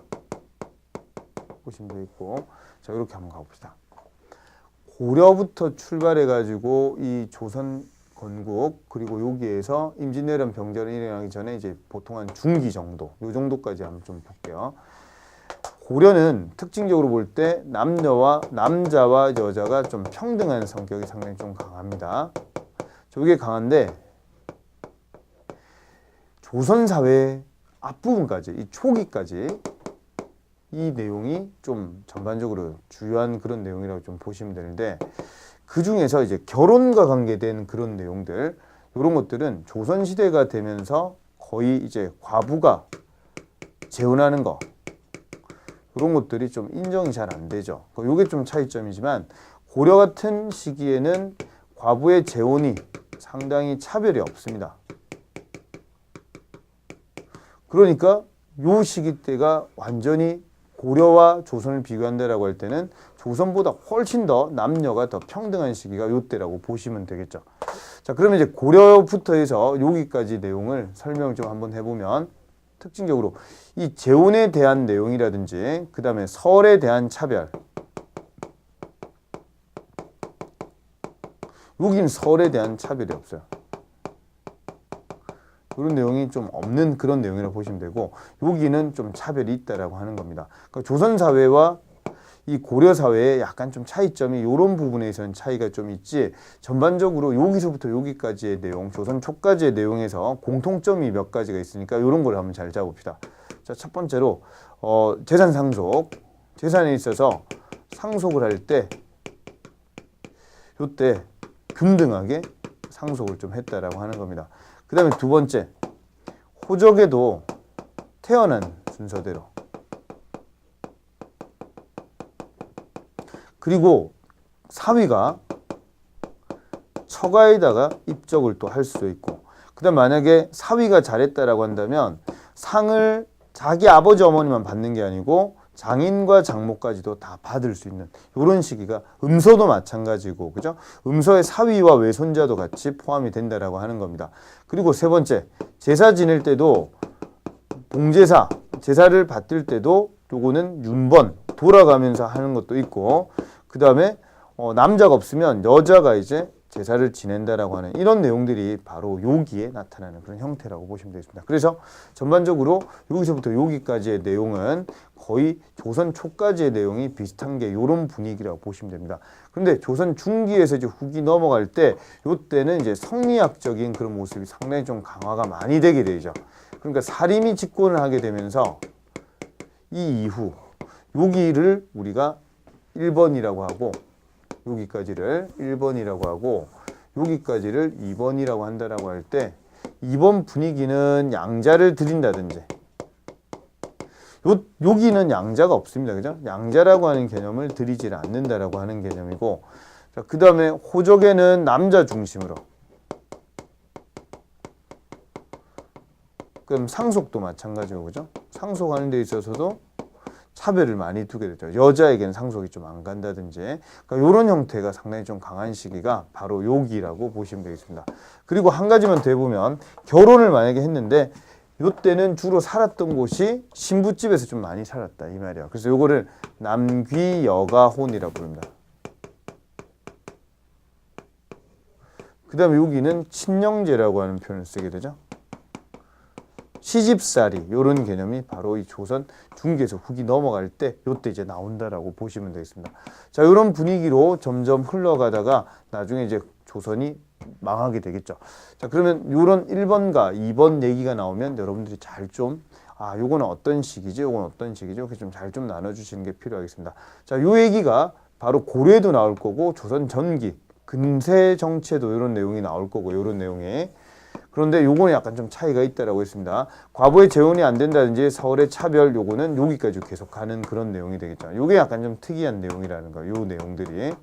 보시면 되겠고, 자, 이렇게 한번 가봅시다. 고려부터 출발해가지고 이 조선 건국 그리고 여기에서 임진왜란 병자호란이 일어나기 전에 이제 보통 한 중기 정도, 요 정도까지 한번 좀 볼게요. 고려는 특징적으로 볼 때 남자와 여자가 좀 평등한 성격이 상당히 좀 강합니다. 저게 강한데 조선사회 앞부분까지, 이 초기까지 이 내용이 좀 전반적으로 주요한 그런 내용이라고 좀 보시면 되는데, 그 중에서 이제 결혼과 관계된 그런 내용들, 이런 것들은 조선시대가 되면서 거의 이제 과부가 재혼하는 거, 그런 것들이 좀 인정이 잘 안 되죠. 이게 좀 차이점이지만 고려 같은 시기에는 과부의 재혼이 상당히 차별이 없습니다. 그러니까 요 시기 때가 완전히 고려와 조선을 비교한다라고 할 때는 조선보다 훨씬 더 남녀가 더 평등한 시기가 요 때라고 보시면 되겠죠. 자, 그러면 이제 고려부터 해서 여기까지 내용을 설명을 좀 한번 해보면, 특징적으로 이 재혼에 대한 내용이라든지 그 다음에 설에 대한 차별, 여기는 설에 대한 차별이 없어요. 그런 내용이 좀 없는 그런 내용이라고 보시면 되고, 여기는 좀 차별이 있다라고 하는 겁니다. 그러니까 조선 사회와 이 고려 사회에 약간 좀 차이점이 이런 부분에서는 차이가 좀 있지, 전반적으로 여기서부터 여기까지의 내용, 조선 초까지의 내용에서 공통점이 몇 가지가 있으니까 이런 걸 한번 잘 잡읍시다. 자, 첫 번째로 재산 상속, 재산에 있어서 상속을 할 때 요때 금등하게 상속을 좀 했다라고 하는 겁니다. 그 다음에 두 번째, 호적에도 태어난 순서대로 그리고 사위가 처가에다가 입적을 또 할 수도 있고, 그 다음 만약에 사위가 잘했다라고 한다면 상을 자기 아버지 어머니만 받는 게 아니고 장인과 장모까지도 다 받을 수 있는 이런 시기가, 음서도 마찬가지고, 그죠? 음서에 사위와 외손자도 같이 포함이 된다라고 하는 겁니다. 그리고 세 번째, 제사 지낼 때도 봉제사, 제사를 받들 때도 요거는 윤번, 돌아가면서 하는 것도 있고, 그 다음에 남자가 없으면 여자가 이제 제사를 지낸다라고 하는 이런 내용들이 바로 요기에 나타나는 그런 형태라고 보시면 되겠습니다. 그래서 전반적으로 여기서부터 여기까지의 내용은 거의 조선 초까지의 내용이 비슷한 게 이런 분위기라고 보시면 됩니다. 그런데 조선 중기에서 이제 후기 넘어갈 때 요때는 이제 성리학적인 그런 모습이 상당히 좀 강화가 많이 되게 되죠. 그러니까 사림이 집권을 하게 되면서 이 이후 여기를 우리가 1번이라고 하고, 여기까지를 1번이라고 하고, 여기까지를 2번이라고 한다라고 할 때 2번 분위기는 양자를 드린다든지, 여기는 양자가 없습니다. 그죠? 양자라고 하는 개념을 드리지 않는다라고 하는 개념이고, 그 다음에 호적에는 남자 중심으로, 그럼 상속도 마찬가지고, 그죠? 상속하는 데 있어서도 차별을 많이 두게 되죠. 여자에게는 상속이 좀 안 간다든지, 그러니까 이런 형태가 상당히 좀 강한 시기가 바로 요기라고 보시면 되겠습니다. 그리고 한 가지만 더 해보면, 결혼을 만약에 했는데 이때는 주로 살았던 곳이 신부집에서 좀 많이 살았다 이 말이야. 그래서 요거를 남귀여가혼이라고 부릅니다. 그 다음에 여기는 친정제라고 하는 표현을 쓰게 되죠. 시집살이, 이런 개념이 바로 이 조선 중기에서 후기 넘어갈 때 요때 이제 나온다라고 보시면 되겠습니다. 자, 이런 분위기로 점점 흘러가다가 나중에 이제 조선이 망하게 되겠죠. 자, 그러면 이런 1번과 2번 얘기가 나오면 여러분들이 잘 좀, 요거는 어떤 시기지, 요건 어떤 시기지, 이렇게 좀 잘 좀 나눠주시는 게 필요하겠습니다. 자, 요 얘기가 바로 고려에도 나올 거고, 조선 전기, 근세 정체도 이런 내용이 나올 거고, 이런 내용에. 그런데 요거는 약간 좀 차이가 있다라고 했습니다. 과부의 재혼이 안 된다든지 서울의 차별, 요거는 여기까지 계속 가는 그런 내용이 되겠죠. 요게 약간 좀 특이한 내용이라는 거예요. 요 내용들이.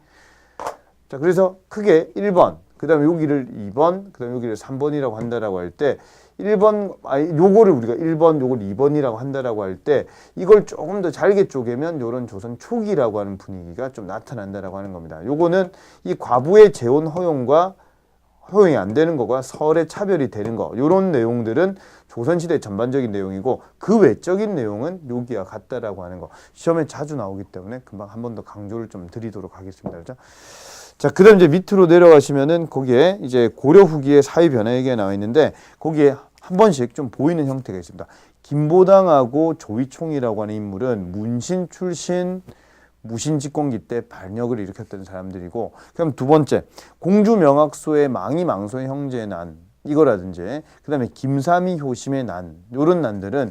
자, 그래서 크게 1번, 그 다음에 여기를 2번, 그 다음에 여기를 3번이라고 한다라고 할 때, 1번, 요거를 우리가 1번, 요걸 2번이라고 한다라고 할 때, 이걸 조금 더 잘게 쪼개면 요런 조선 초기라고 하는 분위기가 좀 나타난다라고 하는 겁니다. 요거는 이 과부의 재혼 허용과 허용이 안 되는 거가 서울의 차별이 되는 거, 이런 내용들은 조선시대 전반적인 내용이고, 그 외적인 내용은 여기와 같다라고 하는 거, 시험에 자주 나오기 때문에 금방 한 번 더 강조를 좀 드리도록 하겠습니다. 그렇죠? 자, 그 다음 이제 밑으로 내려가시면은 거기에 이제 고려 후기의 사회 변화 얘기가 나와 있는데, 거기에 한 번씩 좀 보이는 형태가 있습니다. 김보당하고 조위총이라고 하는 인물은 문신 출신, 무신집권기 때 반역을 일으켰던 사람들이고, 그럼 두 번째, 공주명학소의 망이망소의 형제의 난, 이거라든지, 그 다음에 김삼이 효심의 난, 요런 난들은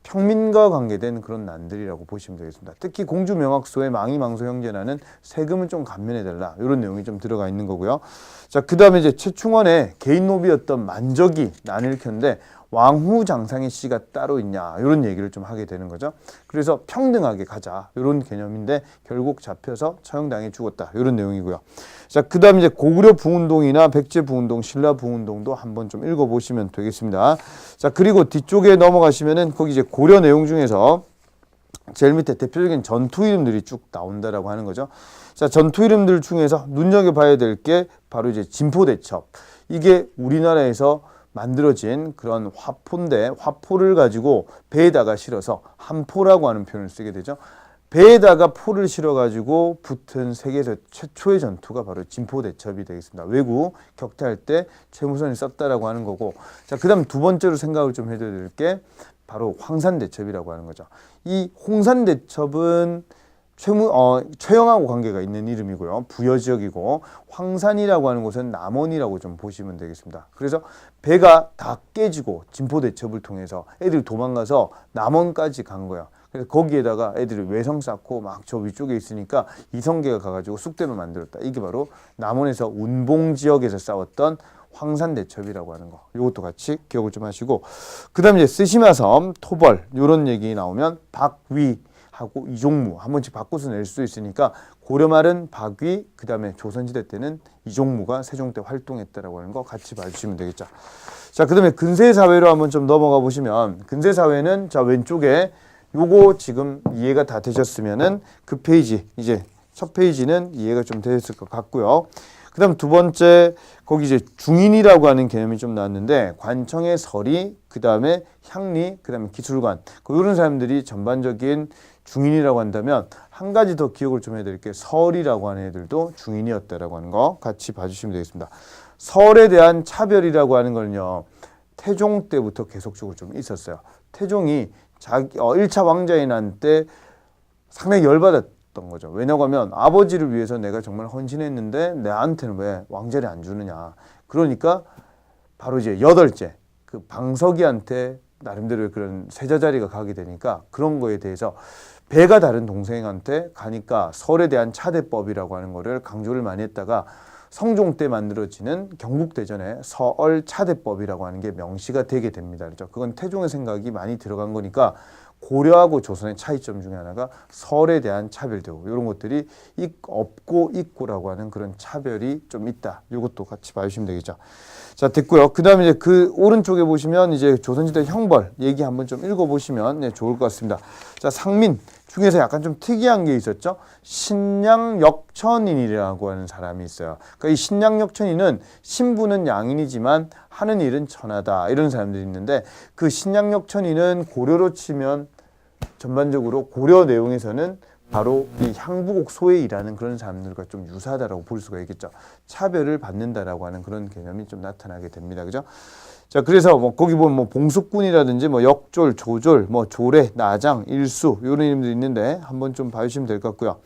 평민과 관계된 그런 난들이라고 보시면 되겠습니다. 특히 공주명학소의 망이망소 형제난은 세금을 좀 감면해달라, 이런 내용이 좀 들어가 있는 거고요. 자, 그 다음에 이제 최충원의 개인 노비였던 만적이 난을 일으켰는데, 왕후장상의 씨가 따로 있냐, 이런 얘기를 좀 하게 되는 거죠. 그래서 평등하게 가자, 이런 개념인데 결국 잡혀서 처형당해 죽었다, 이런 내용이고요. 자, 그 다음에 이제 고구려 부운동이나 백제 부운동, 신라 부운동도 한번 좀 읽어보시면 되겠습니다. 자, 그리고 뒤쪽에 넘어가시면은 거기 이제 고려 내용 중에서 제일 밑에 대표적인 전투 이름들이 쭉 나온다라고 하는 거죠. 자, 전투 이름들 중에서 눈여겨봐야 될 게 바로 이제 진포대첩. 이게 우리나라에서 만들어진 그런 화포인데, 화포를 가지고 배에다가 실어서 함포라고 하는 표현을 쓰게 되죠. 배에다가 포를 실어가지고 붙은 세계에서 최초의 전투가 바로 진포대첩이 되겠습니다. 외구 격퇴할 때 최무선이 썼다라고 하는 거고, 자, 그 다음 두 번째로 생각을 좀 해줘야 될 게 바로 황산대첩이라고 하는 거죠. 이 홍산대첩은 최영하고 관계가 있는 이름이고요. 부여지역이고, 황산이라고 하는 곳은 남원이라고 좀 보시면 되겠습니다. 그래서 배가 다 깨지고 진포대첩을 통해서 애들이 도망가서 남원까지 간 거예요. 그래서 거기에다가 애들이 외성 쌓고 막 저 위쪽에 있으니까 이성계가 가가지고 쑥대를 만들었다. 이게 바로 남원에서 운봉 지역에서 싸웠던 황산대첩이라고 하는 거, 이것도 같이 기억을 좀 하시고, 그 다음에 이제 쓰시마섬, 토벌, 이런 얘기 나오면 박위 하고 이종무 한 번씩 바꿔서 낼 수 있으니까 고려말은 박위, 그 다음에 조선시대 때는 이종무가 세종 때 활동했다라고 하는 거 같이 봐주시면 되겠죠. 자, 그 다음에 근세사회로 한번 좀 넘어가 보시면, 근세사회는 자 왼쪽에 요거 지금 이해가 다 되셨으면은 그 페이지, 이제 첫 페이지는 이해가 좀 되셨을 것 같고요. 그 다음 두 번째, 거기 이제 중인이라고 하는 개념이 좀 나왔는데, 관청의 서리, 그 다음에 향리, 그 다음에 기술관, 이런 사람들이 전반적인 중인이라고 한다면, 한 가지 더 기억을 좀 해드릴게요. 설이라고 하는 애들도 중인이었다라고 하는 거 같이 봐주시면 되겠습니다. 설에 대한 차별이라고 하는 거는요, 태종 때부터 계속적으로 좀 있었어요. 태종이 자기 1차 왕자의 난 때 상당히 열받았던 거죠. 왜냐고 하면 아버지를 위해서 내가 정말 헌신했는데 나한테는 왜 왕자를 안 주느냐. 그러니까 바로 이제 8째 그 방석이한테 나름대로 그런 세자 자리가 가게 되니까 그런 거에 대해서 배가 다른 동생한테 가니까 설에 대한 차대법이라고 하는 거를 강조를 많이 했다가 성종 때 만들어지는 경국대전의 서얼 차대법이라고 하는 게 명시가 되게 됩니다. 그렇죠? 그건 태종의 생각이 많이 들어간 거니까 고려하고 조선의 차이점 중에 하나가 설에 대한 차별되고 이런 것들이 없고 있고라고 하는 그런 차별이 좀 있다. 이것도 같이 봐주시면 되겠죠. 자, 됐고요. 그 다음에 이제 그 오른쪽에 보시면 이제 조선시대 형벌 얘기 한번 좀 읽어보시면 네, 좋을 것 같습니다. 자, 상민 중에서 약간 좀 특이한 게 있었죠. 신양역천인이라고 하는 사람이 있어요. 그러니까 이 신양역천인은 신부는 양인이지만 하는 일은 천하다 이런 사람들이 있는데 그 신양역천인은 고려로 치면 전반적으로 고려 내용에서는 바로 이 향부곡 소에 일하는 그런 사람들과 좀 유사하다라고 볼 수가 있겠죠. 차별을 받는다라고 하는 그런 개념이 좀 나타나게 됩니다. 그죠? 자, 그래서 뭐 거기 보면 뭐 봉숙군이라든지 뭐 역졸, 조졸, 뭐 조례, 나장, 일수 이런 이름들이 있는데 한번 좀 봐주시면 될 것 같고요.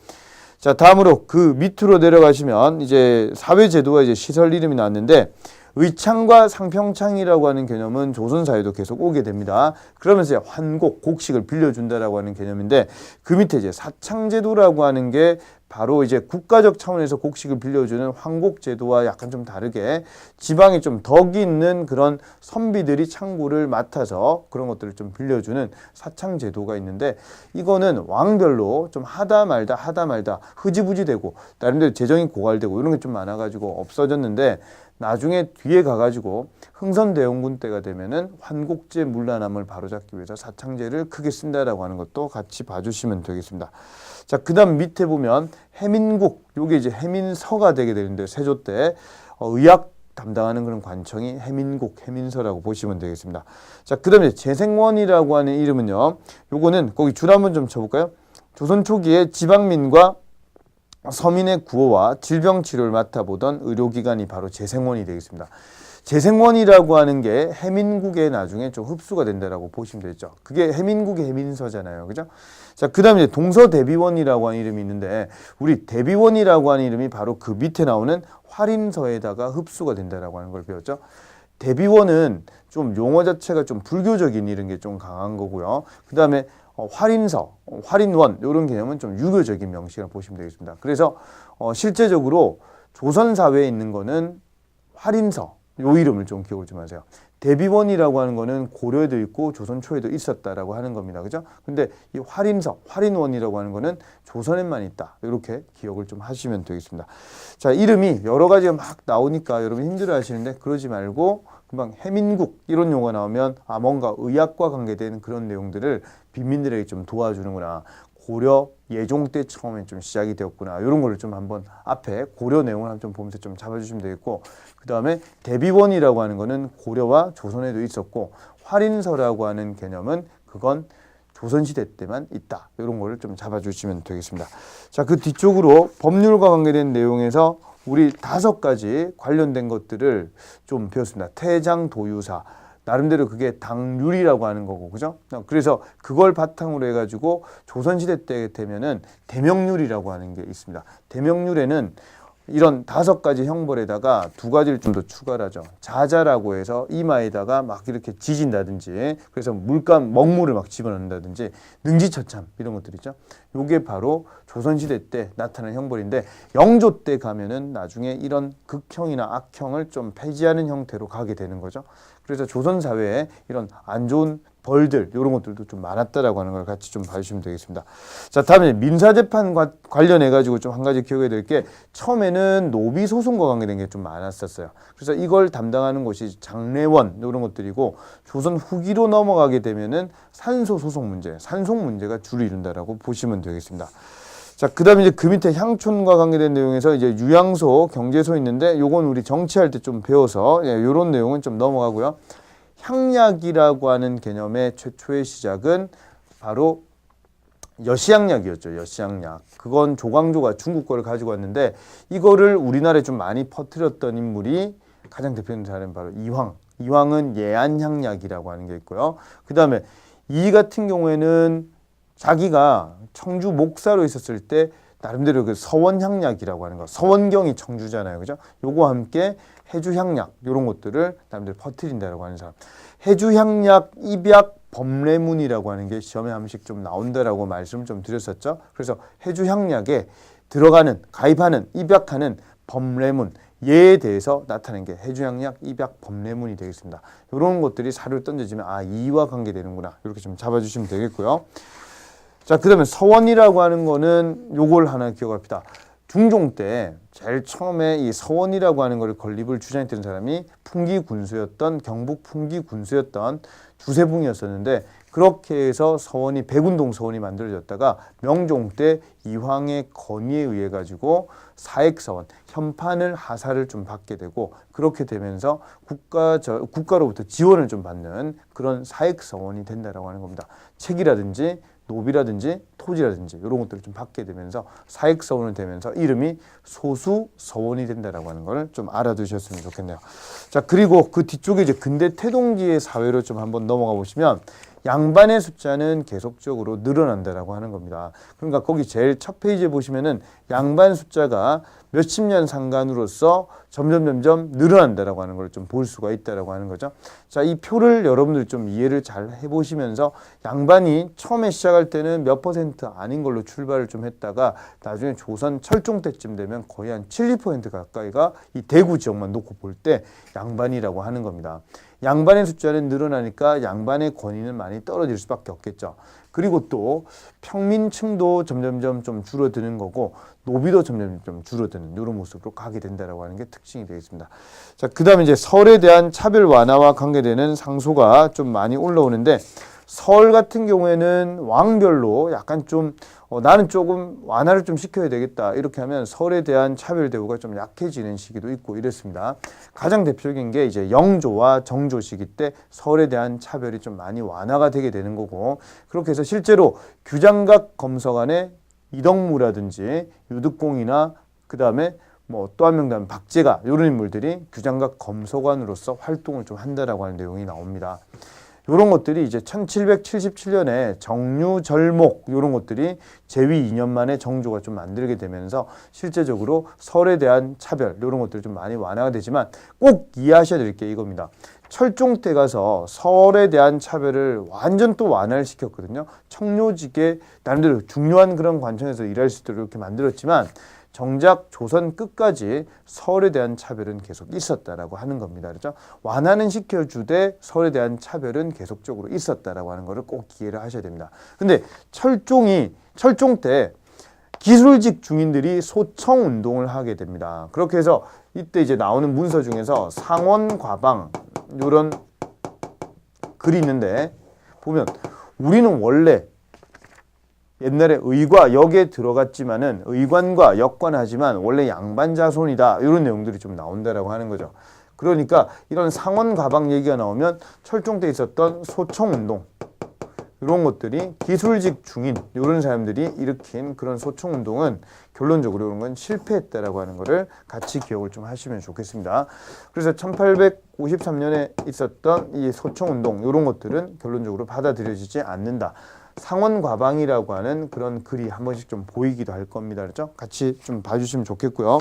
자, 다음으로 그 밑으로 내려가시면 이제 사회제도가 이제 시설 이름이 나왔는데 의창과 상평창이라고 하는 개념은 조선사회도 계속 오게 됩니다. 그러면서 이제 환곡, 곡식을 빌려준다라고 하는 개념인데 그 밑에 이제 사창제도라고 하는 게 바로 이제 국가적 차원에서 곡식을 빌려주는 황곡제도와 약간 좀 다르게 지방에 좀 덕이 있는 그런 선비들이 창고를 맡아서 그런 것들을 좀 빌려주는 사창제도가 있는데 이거는 왕별로 좀 하다 말다 흐지부지 되고 나름대로 재정이 고갈되고 이런 게 좀 많아가지고 없어졌는데 나중에 뒤에 가가지고 흥선대원군 때가 되면은 환곡제 문란함을 바로잡기 위해서 사창제를 크게 쓴다라고 하는 것도 같이 봐주시면 되겠습니다. 자, 그 다음 밑에 보면 해민국, 요게 이제 해민서가 되게 되는데 세조 때 의학 담당하는 그런 관청이 해민국, 해민서라고 보시면 되겠습니다. 자, 그 다음에 재생원이라고 하는 이름은요, 요거는 거기 줄 한번 좀 쳐볼까요? 조선 초기에 지방민과 서민의 구호와 질병 치료를 맡아보던 의료기관이 바로 재생원이 되겠습니다. 재생원이라고 하는 게 해민국에 나중에 좀 흡수가 된다라고 보시면 되죠. 그게 해민국의 해민서잖아요. 그죠? 자, 그 다음에 동서대비원이라고 하는 이름이 있는데 우리 대비원이라고 하는 이름이 바로 그 밑에 나오는 활인서에다가 흡수가 된다라고 하는 걸 배웠죠. 대비원은 좀 용어 자체가 좀 불교적인 이런 게 좀 강한 거고요. 그 다음에 활인서, 활인원 이런 개념은 좀 유교적인 명식을 보시면 되겠습니다. 그래서 실제적으로 조선 사회에 있는 거는 활인서 요 이름을 좀 기억을 좀 하세요. 대비원이라고 하는 거는 고려에도 있고 조선 초에도 있었다라고 하는 겁니다. 그죠? 근데 이 활인서, 활인원이라고 하는 거는 조선에만 있다. 이렇게 기억을 좀 하시면 되겠습니다. 자, 이름이 여러 가지가 막 나오니까 여러분 힘들어 하시는데 그러지 말고 금방 해민국 이런 용어가 나오면 아 뭔가 의학과 관계된 그런 내용들을 빈민들에게 좀 도와주는구나. 고려 예종 때 처음에 좀 시작이 되었구나. 이런 거를 좀 한번 앞에 고려 내용을 한번 좀 보면서 좀 잡아주시면 되겠고 그 다음에 대비원이라고 하는 거는 고려와 조선에도 있었고 활인서라고 하는 개념은 그건 조선시대 때만 있다. 이런 거를 좀 잡아주시면 되겠습니다. 자, 그 뒤쪽으로 법률과 관계된 내용에서 우리 5가지 관련된 것들을 좀 배웠습니다. 태장 도유사. 나름대로 그게 당률이라고 하는 거고, 그죠? 그래서 그걸 바탕으로 해가지고 조선시대 때 되면은 대명률이라고 하는 게 있습니다. 대명률에는 이런 5가지 형벌에다가 2가지를 좀 더 추가를 하죠. 자자라고 해서 이마에다가 막 이렇게 지진다든지, 그래서 물감, 먹물을 막 집어넣는다든지, 능지처참 이런 것들 있죠. 요게 바로 조선시대 때 나타난 형벌인데 영조 때 가면은 나중에 이런 극형이나 악형을 좀 폐지하는 형태로 가게 되는 거죠. 그래서 조선 사회에 이런 안 좋은 벌들 이런 것들도 좀 많았다라고 하는 걸 같이 좀 봐주시면 되겠습니다. 자, 다음에 민사재판과 관련해 가지고 좀 한 가지 기억해야 될 게 처음에는 노비 소송과 관계된 게 좀 많았었어요. 그래서 이걸 담당하는 곳이 장례원 이런 것들이고 조선 후기로 넘어가게 되면은 산소 소송 문제, 산속 문제가 주를 이룬다라고 보시면 되겠습니다. 자, 그 다음에 이제 그 밑에 향촌과 관계된 내용에서 이제 유양소, 경제소 있는데 요건 우리 정치할 때 좀 배워서 요런 내용은 좀 넘어가고요. 향약이라고 하는 개념의 최초의 시작은 바로 여시향약이었죠. 여시향약. 그건 조광조가 중국 거를 가지고 왔는데 이거를 우리나라에 좀 많이 퍼뜨렸던 인물이 가장 대표적인 사람은 바로 이황. 이황은 예안향약이라고 하는 게 있고요. 그 다음에 이 같은 경우에는 자기가 청주 목사로 있었을 때 나름대로 그 서원향약이라고 하는 거. 서원경이 청주잖아요. 그죠? 요거와 함께 해주향약 이런 것들을 나름대로 퍼뜨린다라고 하는 사람. 해주향약, 입약, 법례문이라고 하는 게 시험에 한 번씩 좀 나온다라고 말씀을 좀 드렸었죠. 그래서 해주향약에 들어가는, 가입하는, 입약하는 법례문, 얘에 대해서 나타낸 게 해주향약, 입약, 법례문이 되겠습니다. 이런 것들이 사료를 던져지면 아, 이와 관계되는구나. 이렇게 좀 잡아주시면 되겠고요. 자, 그 다음에 서원이라고 하는 거는 요걸 하나 기억합시다. 중종 때 제일 처음에 이 서원이라고 하는 걸 건립을 주장했던 사람이 풍기군수였던 경북 풍기군수였던 주세붕이었었는데 그렇게 해서 서원이 백운동 서원이 만들어졌다가 명종 때 이황의 건의에 의해 가지고 사액서원 현판을 하사를 좀 받게 되고 그렇게 되면서 국가로부터 지원을 좀 받는 그런 사액서원이 된다라고 하는 겁니다. 책이라든지 노비라든지 토지라든지 이런 것들을 좀 받게 되면서 사액서원이 되면서 이름이 소수서원이 된다라고 하는 걸 좀 알아두셨으면 좋겠네요. 자, 그리고 그 뒤쪽에 이제 근대 태동지의 사회로 좀 한번 넘어가 보시면 양반의 숫자는 계속적으로 늘어난다라고 하는 겁니다. 그러니까 거기 제일 첫 페이지에 보시면은 양반 숫자가 몇십 년 상간으로서 점점 늘어난다라고 하는 걸 좀 볼 수가 있다라고 하는 거죠. 자, 이 표를 여러분들 좀 이해를 잘 해보시면서 양반이 처음에 시작할 때는 몇 퍼센트 아닌 걸로 출발을 좀 했다가 나중에 조선 철종 때쯤 되면 거의 한 7~2% 가까이가 이 대구 지역만 놓고 볼 때 양반이라고 하는 겁니다. 양반의 숫자는 늘어나니까 양반의 권위는 많이 떨어질 수밖에 없겠죠. 그리고 또 평민층도 점점 좀 줄어드는 거고 노비도 점점 좀 줄어드는 이런 모습으로 가게 된다라고 하는 게 특징이 되겠습니다. 자, 그다음에 이제 설에 대한 차별 완화와 관계되는 상소가 좀 많이 올라오는데 설 같은 경우에는 왕별로 약간 좀 나는 조금 완화를 좀 시켜야 되겠다 이렇게 하면 설에 대한 차별 대우가 좀 약해지는 시기도 있고 이렇습니다. 가장 대표적인 게 이제 영조와 정조 시기 때 설에 대한 차별이 좀 많이 완화가 되게 되는 거고 그렇게 해서 실제로 규장각 검서관의 이덕무라든지 유득공이나 그 다음에 뭐 또 한 명 더 박제가 이런 인물들이 규장각 검서관으로서 활동을 좀 한다라고 하는 내용이 나옵니다. 이런 것들이 이제 1777년에 정류절목 이런 것들이 제위 2년 만에 정조가 좀 만들게 되면서 실제적으로 설에 대한 차별 이런 것들이 좀 많이 완화가 되지만 꼭 이해하셔야 될 게 이겁니다. 철종 때 가서 설에 대한 차별을 완전 또 완화를 시켰거든요. 청묘직에 나름대로 중요한 그런 관청에서 일할 수 있도록 이렇게 만들었지만 정작 조선 끝까지 설에 대한 차별은 계속 있었다라고 하는 겁니다. 그렇죠? 완화는 시켜주되 설에 대한 차별은 계속적으로 있었다라고 하는 것을 꼭 이해를 하셔야 됩니다. 근데 철종 때 기술직 중인들이 소청 운동을 하게 됩니다. 그렇게 해서 이때 이제 나오는 문서 중에서 상원과방 이런 글이 있는데 보면 우리는 원래 옛날에 의과 역에 들어갔지만은 의관과 역관하지만 원래 양반 자손이다 이런 내용들이 좀 나온다라고 하는 거죠. 그러니까 이런 상원과방 얘기가 나오면 철종 때 있었던 소청운동 이런 것들이 기술직 중인 이런 사람들이 일으킨 그런 소청운동은 결론적으로 이런 건 실패했다라고 하는 거를 같이 기억을 좀 하시면 좋겠습니다. 그래서 1853년에 있었던 이 소청운동 이런 것들은 결론적으로 받아들여지지 않는다. 상원과방이라고 하는 그런 글이 한 번씩 좀 보이기도 할 겁니다. 그렇죠? 같이 좀 봐주시면 좋겠고요.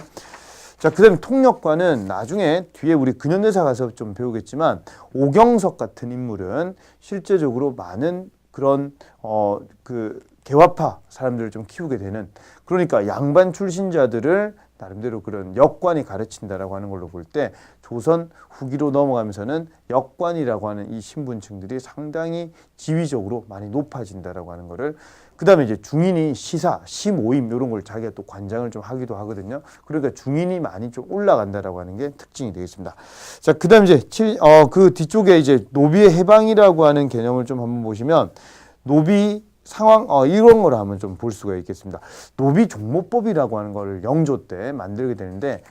자, 그 다음에 통역과는 나중에 뒤에 우리 근현대사 가서 좀 배우겠지만 오경석 같은 인물은 실제적으로 많은 그런 그 개화파 사람들을 좀 키우게 되는 그러니까 양반 출신자들을 나름대로 그런 역관이 가르친다라고 하는 걸로 볼 때 조선 후기로 넘어가면서는 역관이라고 하는 이 신분층들이 상당히 지위적으로 많이 높아진다라고 하는 거를, 그 다음에 이제 중인이 시사, 시모임 이런 걸 자기가 또 관장을 좀 하기도 하거든요. 그러니까 중인이 많이 좀 올라간다라고 하는 게 특징이 되겠습니다. 자, 그 다음 이제 그 뒤쪽에 이제 노비의 해방이라고 하는 개념을 좀 한번 보시면 노비 상황 이런 걸 한번 좀 볼 수가 있겠습니다. 노비 종모법이라고 하는 거를 영조 때 만들게 되는데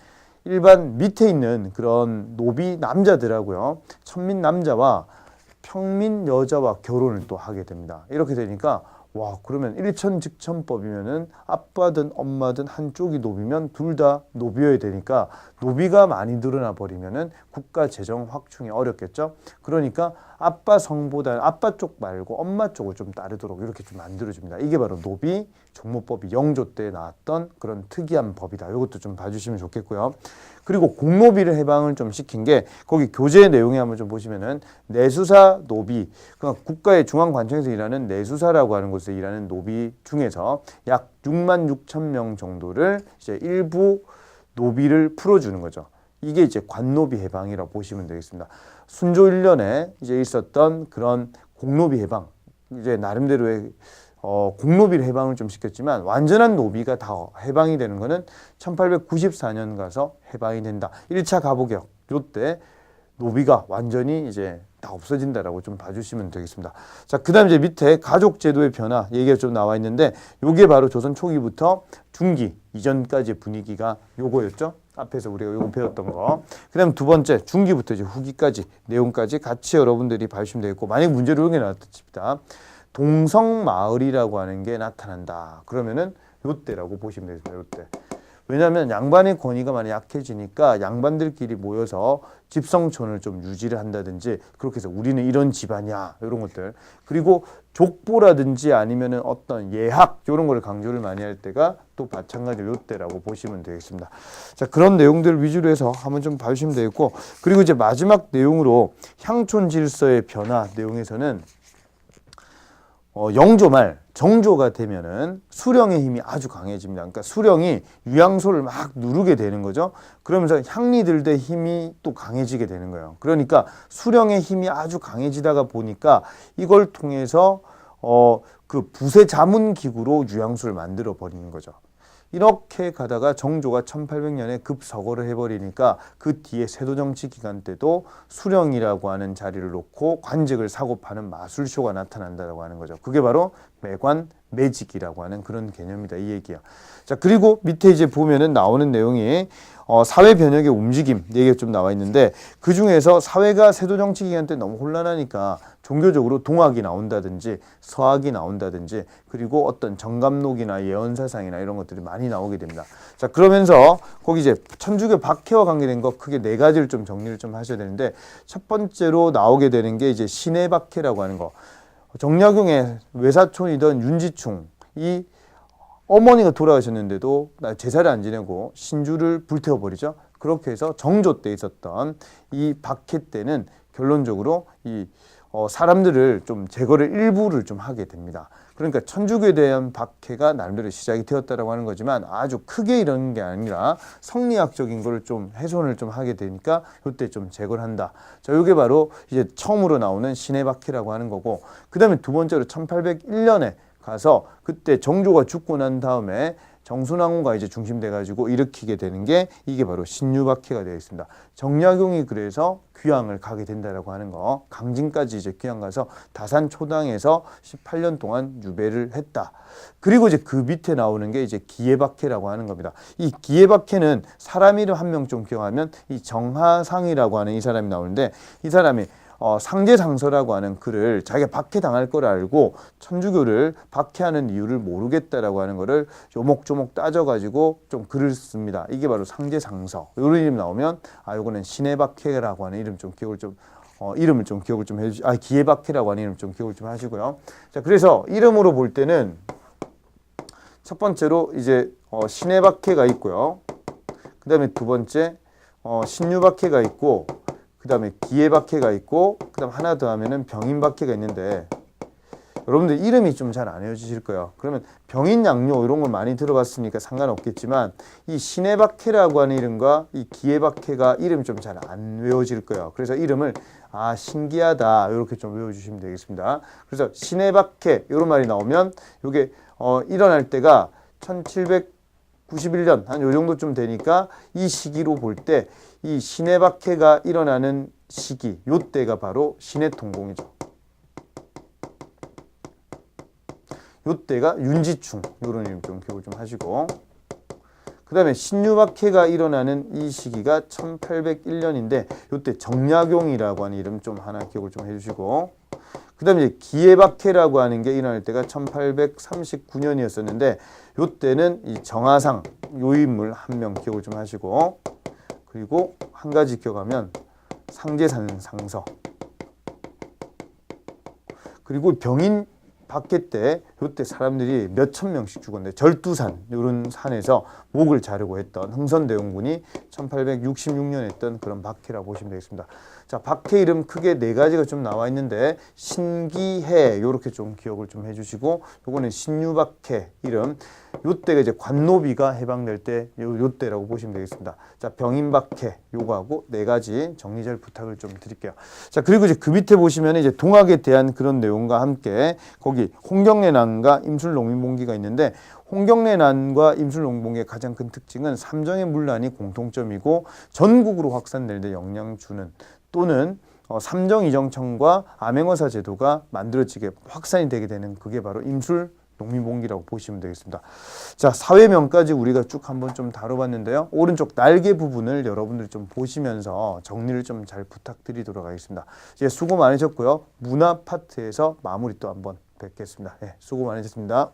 일반 밑에 있는 그런 노비 남자들하고요, 천민 남자와 평민 여자와 결혼을 또 하게 됩니다. 이렇게 되니까 와, 그러면 일천직천법이면은 아빠든 엄마든 한쪽이 노비면 둘 다 노비여야 되니까 노비가 많이 늘어나 버리면은 국가 재정 확충이 어렵겠죠. 그러니까 아빠 성보다는 아빠 쪽 말고 엄마 쪽을 좀 따르도록 이렇게 좀 만들어줍니다. 이게 바로 노비 종모법이 영조 때 나왔던 그런 특이한 법이다. 이것도 좀 봐주시면 좋겠고요. 그리고 공노비를 해방을 좀 시킨 게 거기 교재 내용에 한번 좀 보시면은 내수사 노비, 그러니까 국가의 중앙관청에서 일하는 내수사라고 하는 곳에서 일하는 노비 중에서 약 6만 6천 명 정도를 이제 일부 노비를 풀어주는 거죠. 이게 이제 관노비 해방이라고 보시면 되겠습니다. 순조 1년에 이제 있었던 그런 공노비 해방, 이제 나름대로의 공노비를 해방을 좀 시켰지만 완전한 노비가 다 해방이 되는 거는 1894년 가서 해방이 된다. 1차 가보격 요때 노비가 완전히 이제 다 없어진다라고 좀 봐주시면 되겠습니다. 자, 그 다음 이제 밑에 가족 제도의 변화 얘기가 좀 나와 있는데 요게 바로 조선 초기부터 중기 이전까지의 분위기가 요거였죠. 앞에서 우리가 요거 배웠던 거. 그 다음 두 번째 중기부터 이제 후기까지 내용까지 같이 여러분들이 봐주시면 되겠고, 만약 문제로 이런 게 나왔다 칩니다. 동성마을이라고 하는 게 나타난다. 그러면은 요때라고 보시면 되겠습니다. 요때. 왜냐하면 양반의 권위가 많이 약해지니까 양반들끼리 모여서 집성촌을 좀 유지를 한다든지 그렇게 해서 우리는 이런 집안이야 이런 것들, 그리고 족보라든지 아니면은 어떤 예학 이런 걸 강조를 많이 할 때가 또 마찬가지로 요때라고 보시면 되겠습니다. 자, 그런 내용들 위주로 해서 한번 좀 봐주시면 되겠고, 그리고 이제 마지막 내용으로 향촌 질서의 변화 내용에서는 영조 말 정조가 되면은 수령의 힘이 아주 강해집니다. 그러니까 수령이 유양소를 막 누르게 되는 거죠. 그러면서 향리들의 힘이 또 강해지게 되는 거예요. 그러니까 수령의 힘이 아주 강해지다가 보니까 이걸 통해서 그 부세 자문 기구로 유양소를 만들어 버리는 거죠. 이렇게 가다가 정조가 1800년에 급서거를 해버리니까 그 뒤에 세도정치 기간 때도 수령이라고 하는 자리를 놓고 관직을 사고 파는 마술쇼가 나타난다고 하는 거죠. 그게 바로 매관, 매직이라고 하는 그런 개념이다, 이 얘기야. 자, 그리고 밑에 이제 보면은 나오는 내용이 사회 변혁의 움직임 얘기가 좀 나와 있는데, 그 중에서 사회가 세도정치 기간 때 너무 혼란하니까 종교적으로 동학이 나온다든지 서학이 나온다든지 그리고 어떤 정감록이나 예언사상이나 이런 것들이 많이 나오게 됩니다. 자, 그러면서 거기 이제 천주교 박해와 관계된 거 크게 네 가지를 좀 정리를 좀 하셔야 되는데, 첫 번째로 나오게 되는 게 이제 신의 박해라고 하는 거. 정약용의 외사촌이던 윤지충, 이 어머니가 돌아가셨는데도 제사를 안 지내고 신주를 불태워버리죠. 그렇게 해서 정조 때 있었던 이 박해 때는 결론적으로 이 사람들을 좀 제거를 일부를 좀 하게 됩니다. 그러니까 천주교에 대한 박해가 나름대로 시작이 되었다라고 하는 거지만 아주 크게 이런 게 아니라 성리학적인 걸 좀 훼손을 좀 하게 되니까 이때 좀 제거를 한다. 자, 이게 바로 이제 처음으로 나오는 신의 박해라고 하는 거고, 그 다음에 두 번째로 1801년에 가서 그때 정조가 죽고 난 다음에 정순왕후가 이제 중심돼가지고 일으키게 되는 게 이게 바로 신유박해가 되어 있습니다. 정약용이 그래서 귀향을 가게 된다라고 하는 거, 강진까지 이제 귀향 가서 다산 초당에서 18년 동안 유배를 했다. 그리고 이제 그 밑에 나오는 게 이제 기예박해라고 하는 겁니다. 이 기예박해는 사람 이름 한 명 좀 기억하면 이 정하상이라고 하는 이 사람이 나오는데, 이 사람이 상제상서라고 하는 글을 자기가 박해당할 걸 알고 천주교를 박해하는 이유를 모르겠다라고 하는 거를 조목조목 따져가지고 좀 글을 씁니다. 이게 바로 상제상서. 이런 이름 나오면 요거는 신의 박해라고 하는 이름 좀 기억을 좀 이름을 좀 기억을 좀 해주시. 기예박해라고 하는 이름 좀 기억을 좀 하시고요. 자, 그래서 이름으로 볼 때는 첫 번째로 이제 신의 박해가 있고요. 그 다음에 두 번째 신유박해가 있고, 그 다음에 기예박해가 있고, 그 다음 하나 더 하면은 병인박해가 있는데, 여러분들 이름이 좀 잘 안 외워지실 거예요. 그러면 병인양요 이런 걸 많이 들어봤으니까 상관없겠지만 이 시내박해라고 하는 이름과 이 기예박해가 이름이 좀 잘 안 외워질 거예요. 그래서 이름을 신기하다 이렇게 좀 외워주시면 되겠습니다. 그래서 시내박해 이런 말이 나오면 이게 일어날 때가 1791년 한 요 정도쯤 되니까 이 시기로 볼 때 이 시내박해가 일어나는 시기 요때가 바로 시내통공이죠. 요때가 윤지충 요런 이름 좀 기억을 좀 하시고, 그 다음에 신유박해가 일어나는 이 시기가 1801년인데 요때 정약용이라고 하는 이름 좀 하나 기억을 좀 해주시고, 그 다음에 이제 기예박해라고 하는 게 일어날 때가 1839년이었었는데 요때는 이 정하상 요 인물 한 명 기억을 좀 하시고, 그리고 한 가지 기억하면 상제산 상서, 그리고 병인 박해 때 요때 사람들이 몇천 명씩 죽었는데 절두산 이런 산에서 목을 자르고 했던 흥선대원군이 1866년에 했던 그런 박해라고 보시면 되겠습니다. 자, 박해 이름 크게 네 가지가 좀 나와 있는데 신기해 요렇게 좀 기억을 좀 해주시고, 요거는 신유박해 이름 요때가 이제 관노비가 해방될 때 요때라고 보시면 되겠습니다. 자, 병인박해 요거하고 네 가지 정리절 부탁을 좀 드릴게요. 자, 그리고 이제 그 밑에 보시면 이제 동학에 대한 그런 내용과 함께 거기 홍경래난과 임술농민봉기가 있는데, 홍경래난과 임술농민봉기의 가장 큰 특징은 삼정의 문란이 공통점이고 전국으로 확산될 때 영향 주는, 또는 삼정이정청과 암행어사 제도가 만들어지게 확산이 되게 되는 그게 바로 임술농민봉기라고 보시면 되겠습니다. 자, 사회명까지 우리가 쭉 한번 좀 다뤄봤는데요. 오른쪽 날개 부분을 여러분들 좀 보시면서 정리를 좀 잘 부탁드리도록 하겠습니다. 이제 수고 많으셨고요. 문화 파트에서 마무리 또 한번 뵙겠습니다. 수고 많으셨습니다.